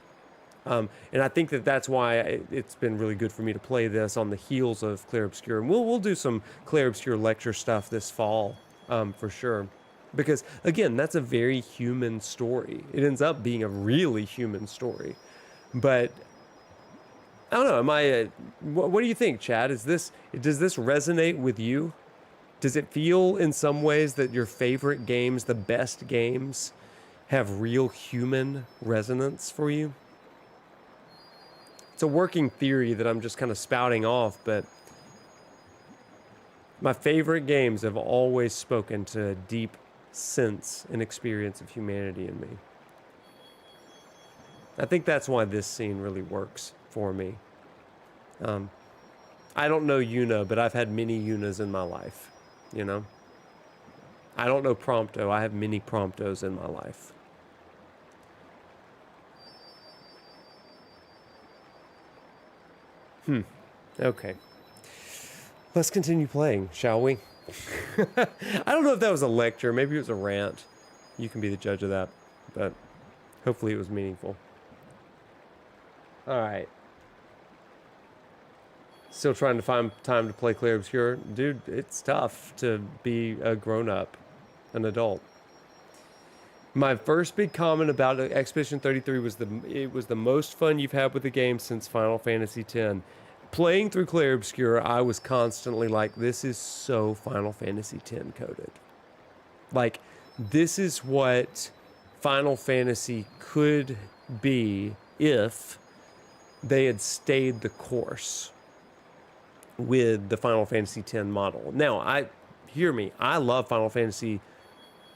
And I think that's why it's been really good for me to play this on the heels of Clair Obscur. And we'll do some Clair Obscur lecture stuff this fall, for sure. Because, again, that's a very human story. It ends up being a really human story. But I don't know. What do you think, Chad? Does this resonate with you? Does it feel in some ways that your favorite games, the best games, have real human resonance for you? It's a working theory that I'm just kind of spouting off, but my favorite games have always spoken to a deep sense and experience of humanity in me. I think that's why this scene really works for me. I don't know Yuna, but I've had many Yunas in my life, I don't know Prompto. I have many Promptos in my life. Okay. Let's continue playing, shall we? I don't know if that was a lecture. Maybe it was a rant. You can be the judge of that. But hopefully it was meaningful. Alright. Still trying to find time to play Clear Obscure. Dude, it's tough to be a grown-up, an adult. My first big comment about Expedition 33 was it was the most fun you've had with the game since Final Fantasy X. Playing through Clair Obscur, I was constantly like, this is so Final Fantasy X coded. Like, this is what Final Fantasy could be if they had stayed the course with the Final Fantasy X model. Now, hear me, I love Final Fantasy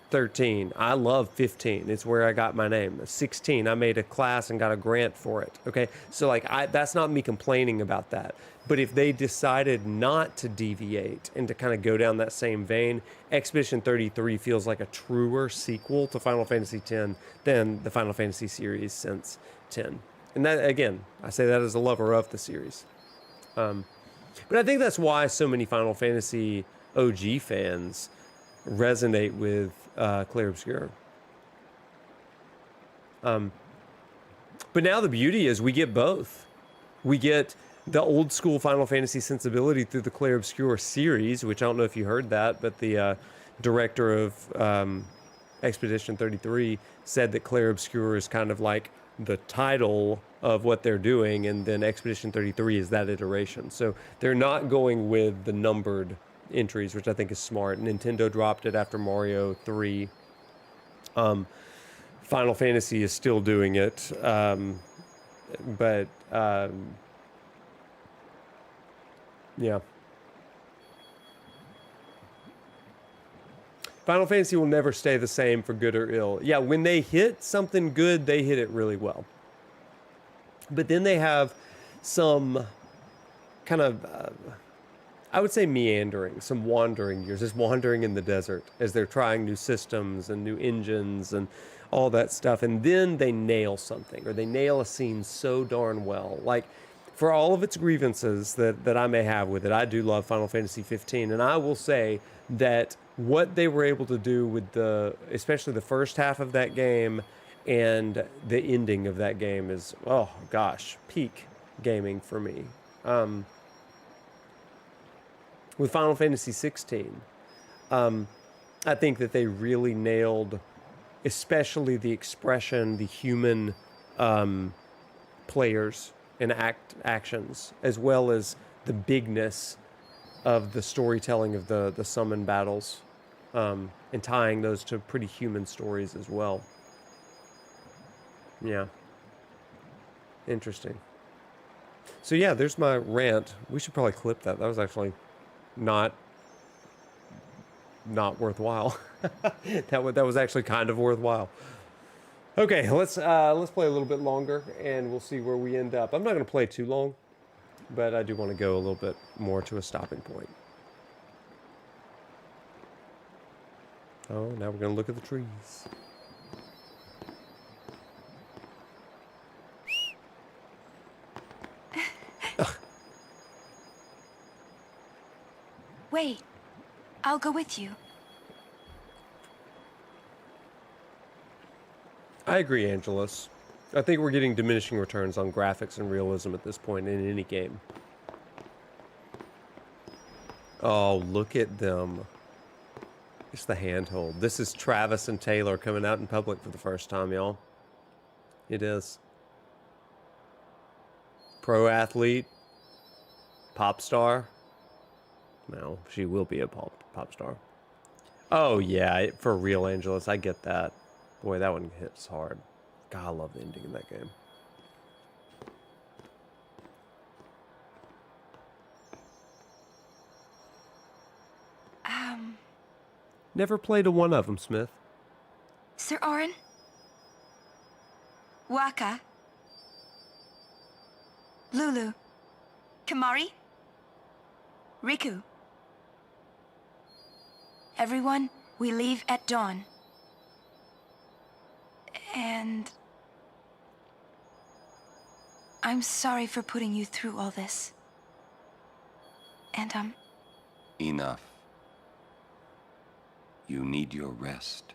13. I love 15. It's where I got my name. 16. I made a class and got a grant for it. Okay. So like that's not me complaining about that. But if they decided not to deviate and to kind of go down that same vein, Expedition 33 feels like a truer sequel to Final Fantasy X than the Final Fantasy series since 10. And that, again, I say that as a lover of the series. But I think that's why so many Final Fantasy OG fans resonate with Clair Obscur. But now the beauty is we get both. We get the old school Final Fantasy sensibility through the Clair Obscur series, which I don't know if you heard that, but the director of Expedition 33 said that Clair Obscur is kind of like the title of what they're doing, and then Expedition 33 is that iteration. So they're not going with the numbered entries, which I think is smart. Nintendo dropped it after Mario 3. Final Fantasy is still doing it, but yeah. Final Fantasy will never stay the same for good or ill. Yeah, when they hit something good, they hit it really well. But then they have some kind of I would say meandering, some wandering years, just wandering in the desert as they're trying new systems and new engines and all that stuff. And then they nail something, or they nail a scene so darn well. Like, for all of its grievances that I may have with it, I do love Final Fantasy 15. And I will say that what they were able to do with especially the first half of that game and the ending of that game is, oh gosh, peak gaming for me. With Final Fantasy 16, I think that they really nailed, especially the expression, the human players and actions, as well as the bigness of the storytelling of the summon battles, and tying those to pretty human stories as well. Yeah. Interesting. So yeah, there's my rant. We should probably clip that. That was actually not worthwhile. that was actually kind of worthwhile. Okay, let's play a little bit longer, and we'll see where we end up. I'm not going to play too long, but I do want to go a little bit more to a stopping point. Oh, now we're going to look at the trees. Wait, I'll go with you. I agree, Angelus. I think we're getting diminishing returns on graphics and realism at this point in any game. Oh, look at them. It's the handhold. This is Travis and Taylor coming out in public for the first time, y'all. It is. Pro athlete. Pop star. No, she will be a pop star. Oh, yeah, for real, Angelus. I get that. Boy, that one hits hard. God, I love the ending in that game. Never played a one of them, Smith. Sir Orin? Waka? Lulu? Kamari? Riku? Everyone, we leave at dawn. And I'm sorry for putting you through all this. And, Enough. You need your rest.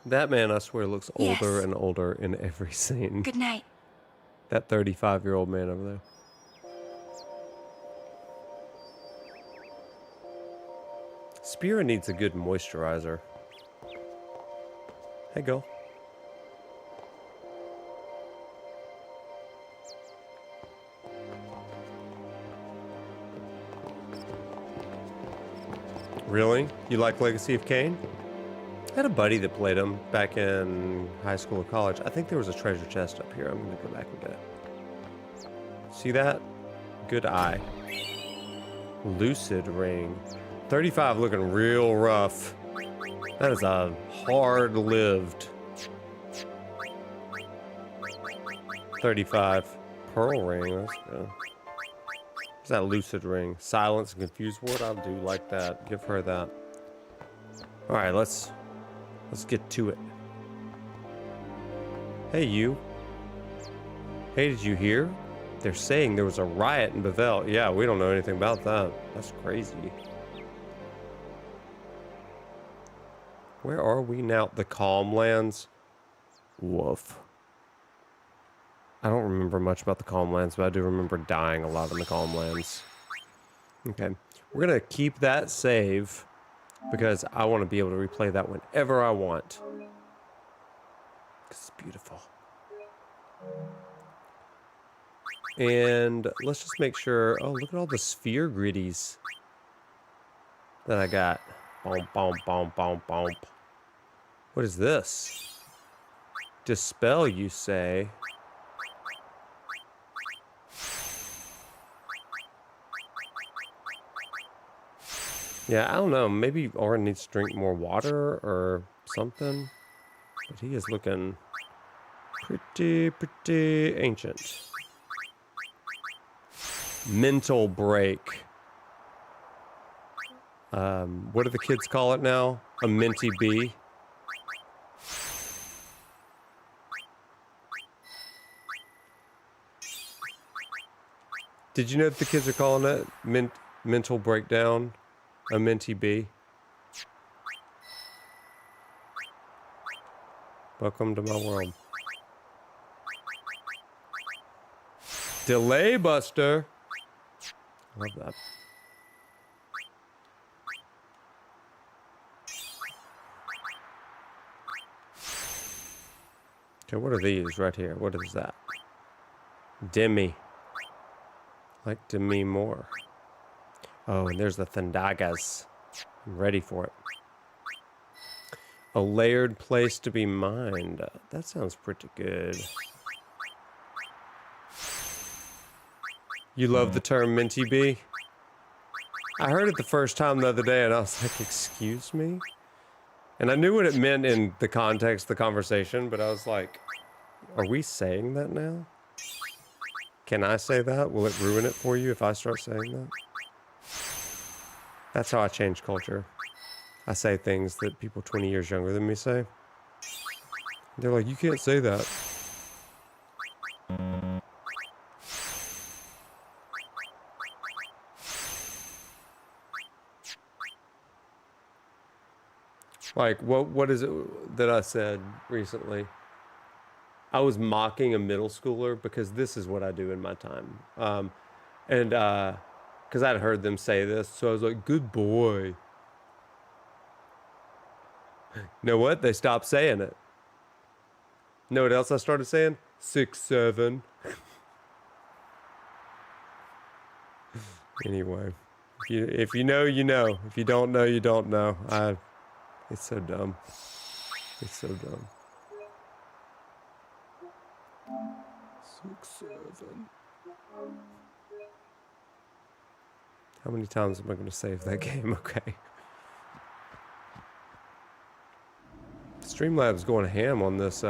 That man, I swear, looks older Yes. and older in every scene. good night. That 35-year-old man over there. Spira needs a good moisturizer. Hey, go. Really? You like Legacy of Kain? I had a buddy that played him back in high school or college. I think there was a treasure chest up here. I'm going to go back and get it. See that? Good eye. Lucid ring. 35 looking real rough. That is a hard-lived 35. Pearl ring. That's good. What's that lucid ring? Silence and confused ward. I do like that. Give her that. All right, let's get to it. Hey, you. Hey, did you hear? They're saying there was a riot in Bavel. Yeah, we don't know anything about that. That's crazy. Where are we now? The Calm Lands? Woof. I don't remember much about the Calm Lands, but I do remember dying a lot in the Calm Lands. Okay. We're going to keep that save because I want to be able to replay that whenever I want. It's beautiful. And let's just make sure. Oh, look at all the sphere gritties that I got. Bomb, bomb, bomb, bomb, bomb. What is this? Dispel, you say? Yeah, I don't know. Maybe Orin needs to drink more water or something. But he is looking pretty ancient. Mental break. What do the kids call it now? A minty bee? Did you know that the kids are calling it mental breakdown? A minty bee? Welcome to my world. Delay Buster. Love that. Okay, what are these right here? What is that? Demi. Like Demi more. Oh, and there's the Thandagas. I'm ready for it. A layered place to be mined. That sounds pretty good. You love the term minty bee? I heard it the first time the other day and I was like, excuse me? And I knew what it meant in the context of the conversation, but I was like, are we saying that now? Can I say that? Will it ruin it for you if I start saying that? That's how I change culture. I say things that people 20 years younger than me say. They're like, you can't say that. Like, what is it that I said recently? I was mocking a middle schooler because this is what I do in my time. Because I'd heard them say this, so I was like, good boy. You know what? They stopped saying it. Know what else I started saying? 6, 7. Anyway, if you know, you know. If you don't know, you don't know. It's so dumb. It's so dumb. 6, 7. How many times am I going to save that game? Okay. Streamlabs going ham on this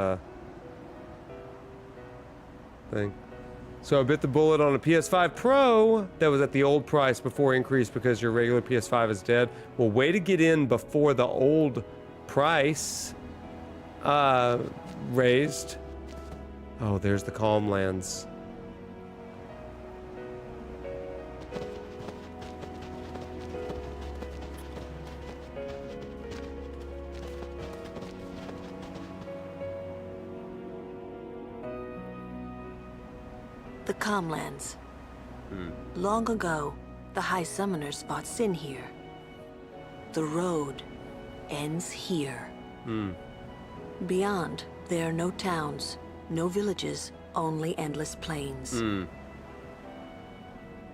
thing. So I bit the bullet on a PS5 Pro that was at the old price before increase because your regular PS5 is dead. Well, way to get in before the old price raised. Oh, there's the Calm Lands. Calmlands. Long ago, the High Summoners fought Sin here. The road ends here. Beyond, there are no towns, no villages, only endless plains.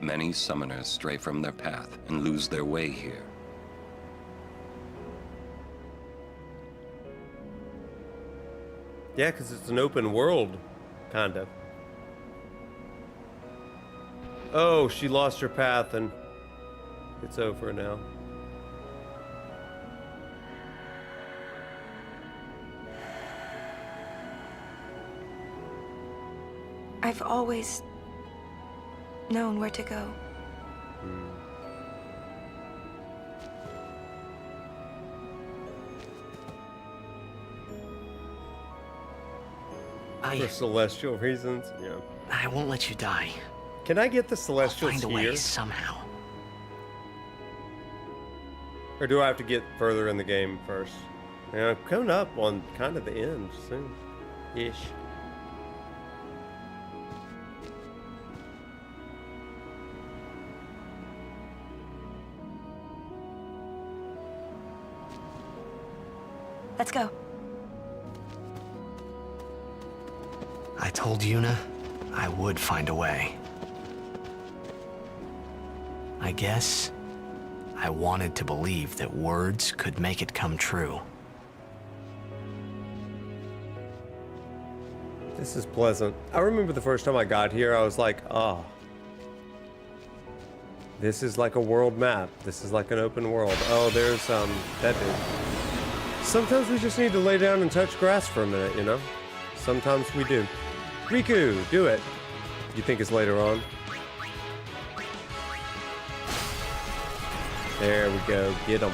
Many summoners stray from their path and lose their way here. Yeah, because it's an open world, kind of. Oh, she lost her path and it's over now. I've always known where to go. For celestial reasons, yeah. I won't let you die. Can I get the I'll celestials find a here? way somehow. Or do I have to get further in the game first? Yeah, I'm coming up on kind of the end soon. Ish. Let's go. I told Yuna I would find a way. I guess I wanted to believe that words could make it come true. This is pleasant. I remember the first time I got here, I was like, oh. This is like a world map. This is like an open world. Oh, there's, that dude. Sometimes we just need to lay down and touch grass for a minute, you know? Sometimes we do. Riku, do it. You think it's later on? There we go. Get him.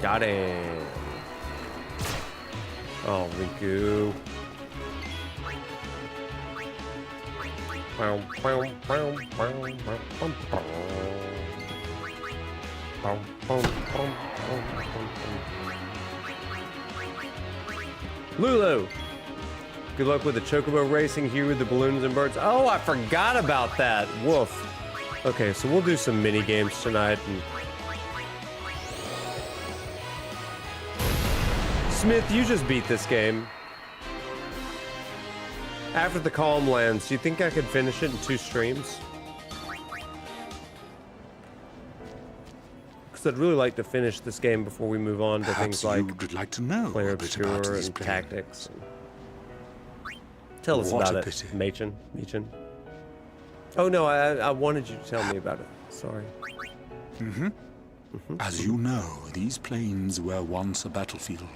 Got him. Oh, Riku. Lulu! Good luck with the chocobo racing here with the balloons and birds. Oh, I forgot about that. Woof. Okay, so we'll do some mini games tonight. And... Smith, you just beat this game. After the Calmlands, do you think I could finish it in 2 streams? Because I'd really like to finish this game before we move on to Perhaps things like you'd like to know Player a bit about Obscure this and plane. Tactics. Tell us What about a it, pity. Machen. Oh no, I wanted you to tell me about it. Sorry. As you know, these plains were once a battlefield.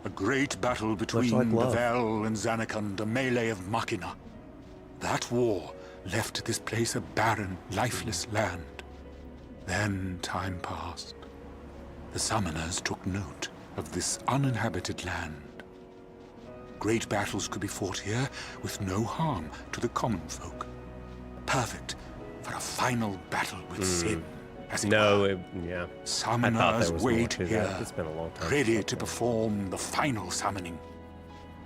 A great battle between like love. Bavel and Zanarkand, a melee of Machina. That war left this place a barren, lifeless land. Then time passed. The summoners took note of this uninhabited land. Great battles could be fought here with no harm to the common folk. Perfect for a final battle with sin, as it No, were. yeah. Summoners there was more wait to here, that. It's been a long time ready since to I've perform the final summoning.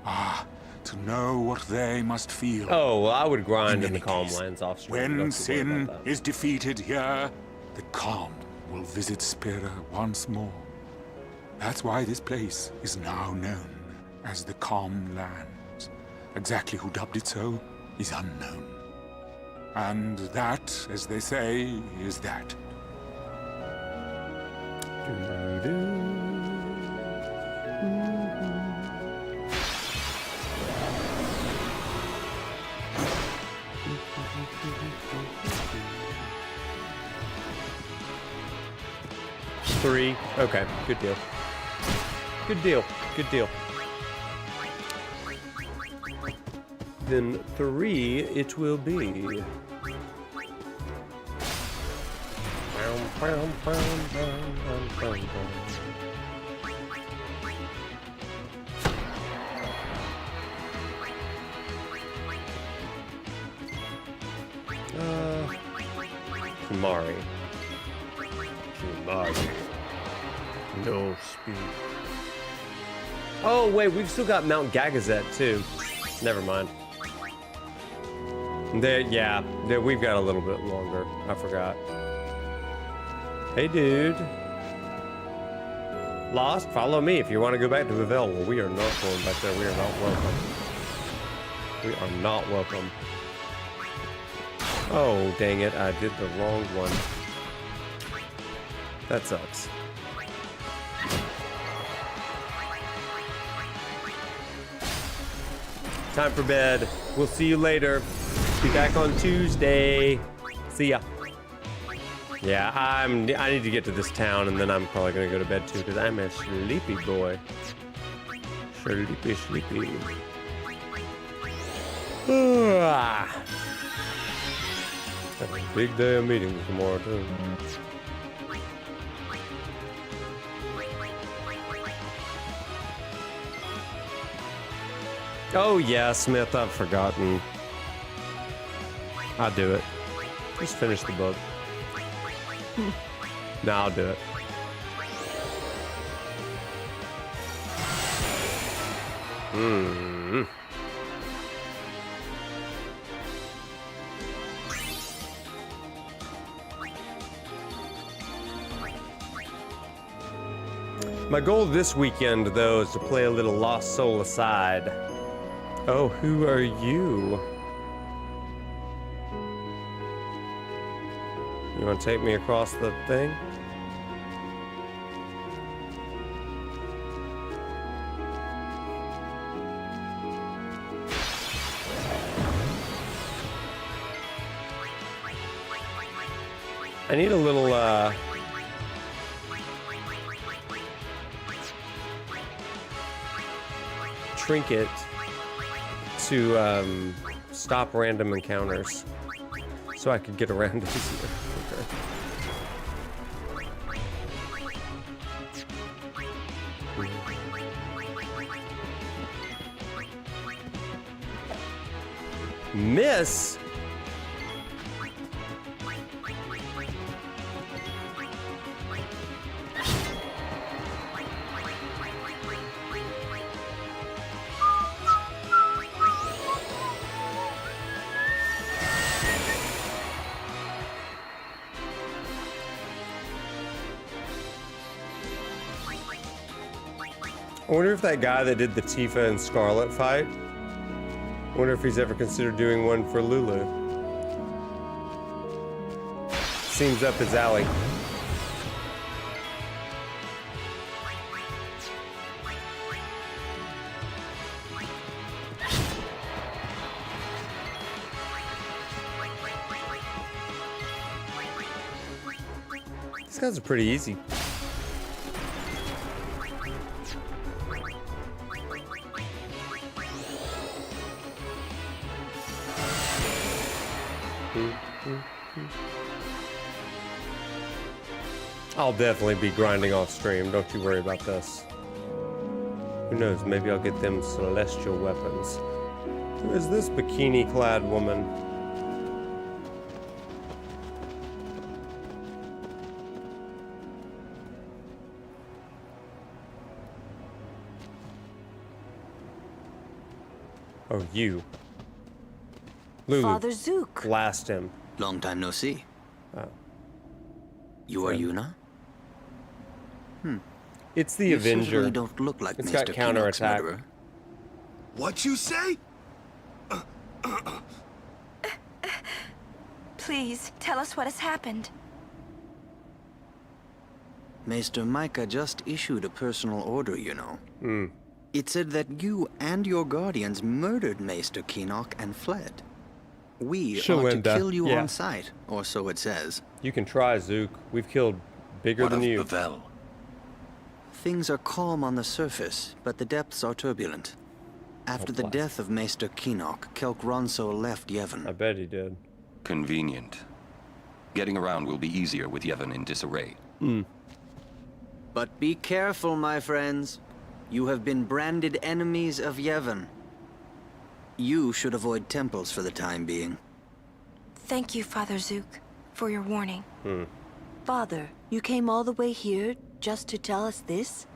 Ah, to know what they must feel. Oh, well, I would grind in the any case, Calmlands off stream. When Don't you worry sin about that. is defeated here, the calm will visit Spira once more. That's why this place is now known as the Calm Lands. Exactly who dubbed it so is unknown. And that, as they say, is that. Three. Okay, good deal. Good deal. Good deal. Then 3 it will be. Kimari. Kimari. No speed. Oh, wait, we've still got Mount Gagazet, too. Never mind. Yeah, we've got a little bit longer. I forgot. Hey, dude. Lost, follow me if you want to go back to Vivel. Well, we are not going back there. We are not welcome. We are not welcome. Oh, dang it. I did the wrong one. That sucks. Time for bed. We'll see you later. Be back on Tuesday. See ya. Yeah, I need to get to this town, and then I'm probably gonna go to bed too, because I'm a sleepy boy. Sleepy. Have a big day of meetings tomorrow too. Oh yeah, Smith, I've forgotten. I'll do it. Just finish the book. No, I'll do it. My goal this weekend, though, is to play a little Lost Soul Aside. Oh, who are you? You want to take me across the thing? I need a little, trinket to, stop random encounters so I could get around easier. Miss? I wonder if that guy that did the Tifa and Scarlet fight, I wonder if he's ever considered doing one for Lulu. Seems up his alley. These guys are pretty easy. I'll definitely be grinding off stream, don't you worry about this. Who knows, maybe I'll get them celestial weapons. Who is this bikini-clad woman? Oh, you. Lulu. Father Zook. Blast him. Long time no see. Oh. You are Yuna? It's the You Avenger. certainly don't look like It's Mr. got Keenock's counterattack. murderer. What you say? Please, tell us what has happened. Maester Micah just issued a personal order, you know. It said that you and your guardians murdered Maester Keenock and fled. We are to Shalinda, kill you yeah. on sight, or so it says. You can try, Zook. We've killed bigger What than of you. Pavel? Things are calm on the surface, but the depths are turbulent. After the bless. death of Maester Keenock, Kelk Ronso left Yevon. I bet he did. Convenient. Getting around will be easier with Yevon in disarray. But be careful, my friends. You have been branded enemies of Yevon. You should avoid temples for the time being. Thank you, Father Zook, for your warning. Father, you came all the way here just to tell us this?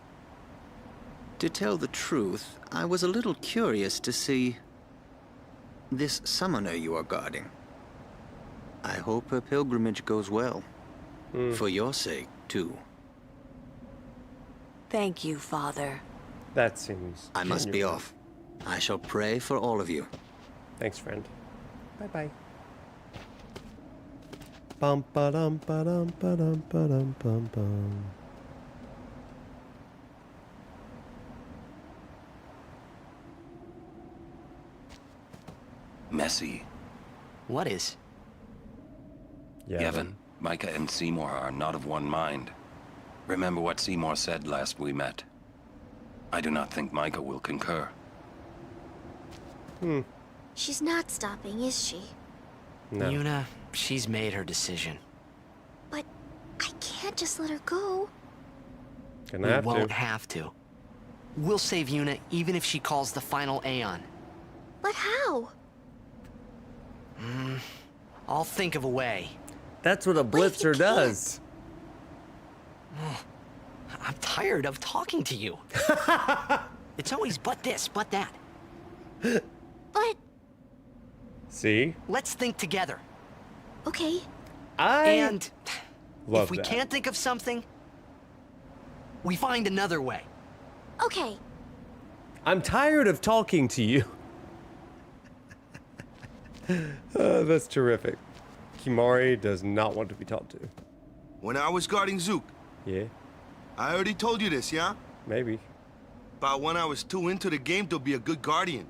To tell the truth, I was a little curious to see this summoner you are guarding. I hope her pilgrimage goes well. For your sake, too. Thank you, Father. That seems. I must be genuine. off. I shall pray for all of you. Thanks, friend. Bye bye. Bum ba dum ba dum ba dum ba dum bum bum. Messy. What is? Yeah. Yevon, Micah and Seymour are not of one mind. Remember what Seymour said last we met. I do not think Micah will concur. She's not stopping, is she? No. Yuna, she's made her decision. But I can't just let her go. Gonna We have won't to. have to. We'll save Yuna even if she calls the final Aeon. But how? I'll think of a way. That's what a What if you blitzer does. I'm tired of talking to you. It's always but this, but that. But, See? Let's think together. okay. And love if we that. can't think of something, we find another way. Okay. I'm tired of talking to you. That's terrific. Kimari does not want to be talked to. When I was guarding Zook, Yeah, I already told you this, yeah? maybe. About when I was too into the game to be a good guardian.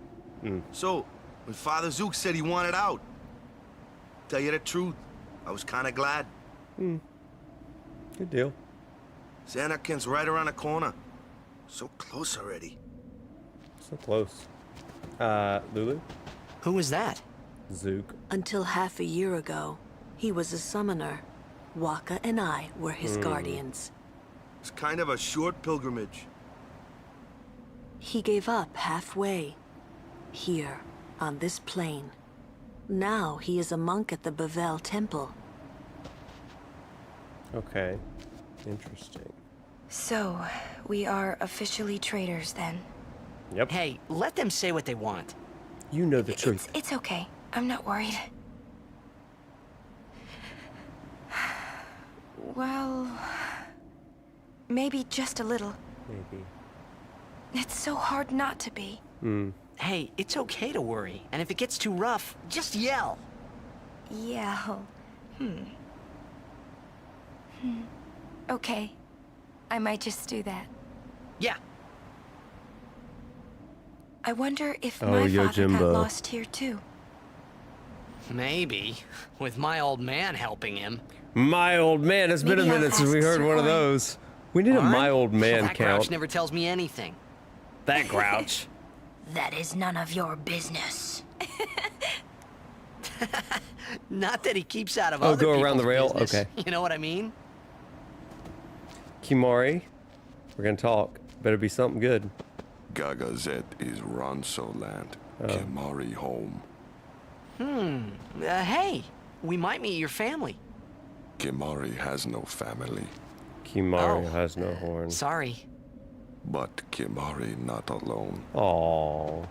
So, when Father Zook said he wanted out, tell you the truth, I was kind of glad. Good deal. Xanakin's right around the corner. So close already. So close. Lulu? Who was that? Zook. Until half a year ago, he was a summoner. Waka and I were his guardians. It's kind of a short pilgrimage. He gave up halfway. Here, on this plain. Now he is a monk at the Bavel Temple. Okay. Interesting. So, we are officially traitors then. Yep. Hey, let them say what they want. You know the truth. It's okay. I'm not worried. Well, maybe just a little. Maybe. It's so hard not to be. Hey, it's okay to worry. And if it gets too rough, just yell. Yeah. Okay. I might just do that. Yeah. I wonder if Oh, my father got Yojimbo. lost here too. Maybe. With my old man helping him. My old man. It's been a Maybe I'll minute since we ask heard Sir one of Orin. those. We need a Orin? my old man That count. grouch never tells me anything. That grouch. That is none of your business. Not that he keeps out of Oh, other go around the people's rail? business. Okay. You know what I mean? Kimari, we're gonna talk. Better be something good. Gagazet is Ronso land. Kimari home. Hey, we might meet your family. Kimari has no family, Kimari Oh. has no horn. Sorry. but Kimari not alone. Aww.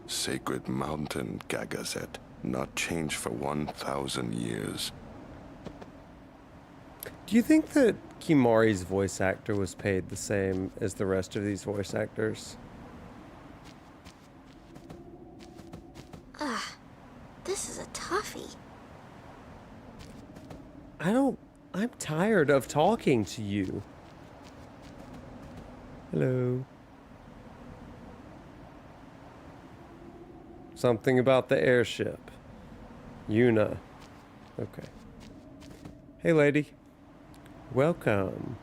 Sacred mountain, Gagazet, not changed for 1,000 years. Do you think that Kimari's voice actor was paid the same as the rest of these voice actors? This is a toughie. I'm tired of talking to you. Hello. Something about the airship. Yuna. Okay. Hey, lady. Welcome.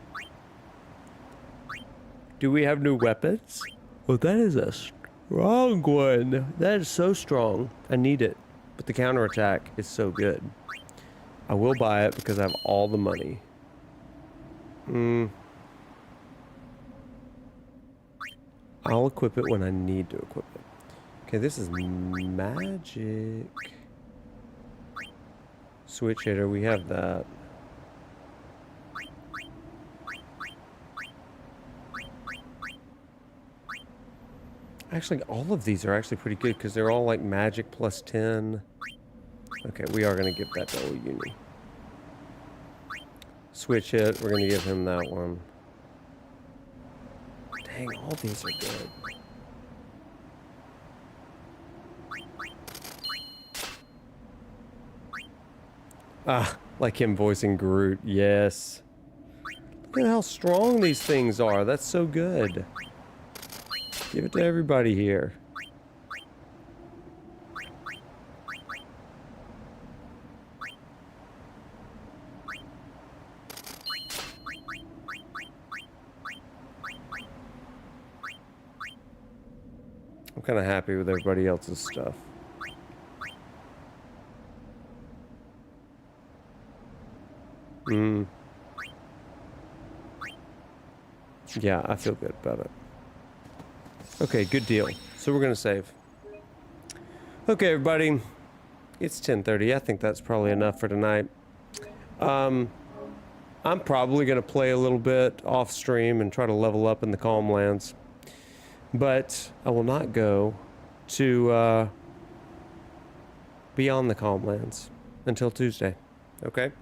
Do we have new weapons? Well, that is a strong one. That is so strong. I need it. But the counterattack is so good. I will buy it because I have all the money. I'll equip it when I need to equip it. Okay, this is magic. Switch hitter, we have that. Actually, all of these are actually pretty good because they're all like magic plus 10. Okay, we are going to give that to old Uni. Switch it. We're going to give him that one. Dang, all these are good. Ah, like him voicing Groot. Yes. Look at how strong these things are. That's so good. Give it to everybody here. I'm kind of happy with everybody else's stuff. Yeah, I feel good about it. Okay, good deal. So we're gonna save. Okay, everybody. It's 10:30. I think that's probably enough for tonight. I'm probably gonna play a little bit off stream and try to level up in the Calm Lands. But I will not go to Beyond the Calm Lands until Tuesday. Okay?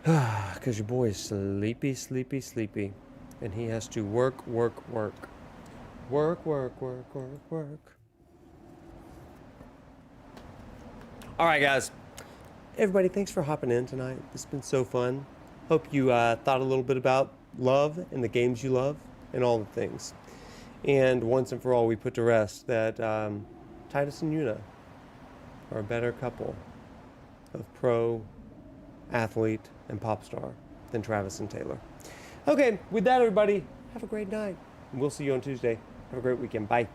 Because your boy is sleepy, sleepy, sleepy. And he has to work, work, work. Work, work, work, work, work. Alright, guys. Everybody, thanks for hopping in tonight. This has been so fun. Hope you thought a little bit about love and the games you love and all the things. And once and for all, we put to rest that Titus and Yuna are a better couple of pro, athlete, and pop star than Travis and Taylor. Okay, with that, everybody, have a great night. And we'll see you on Tuesday. Have a great weekend. Bye.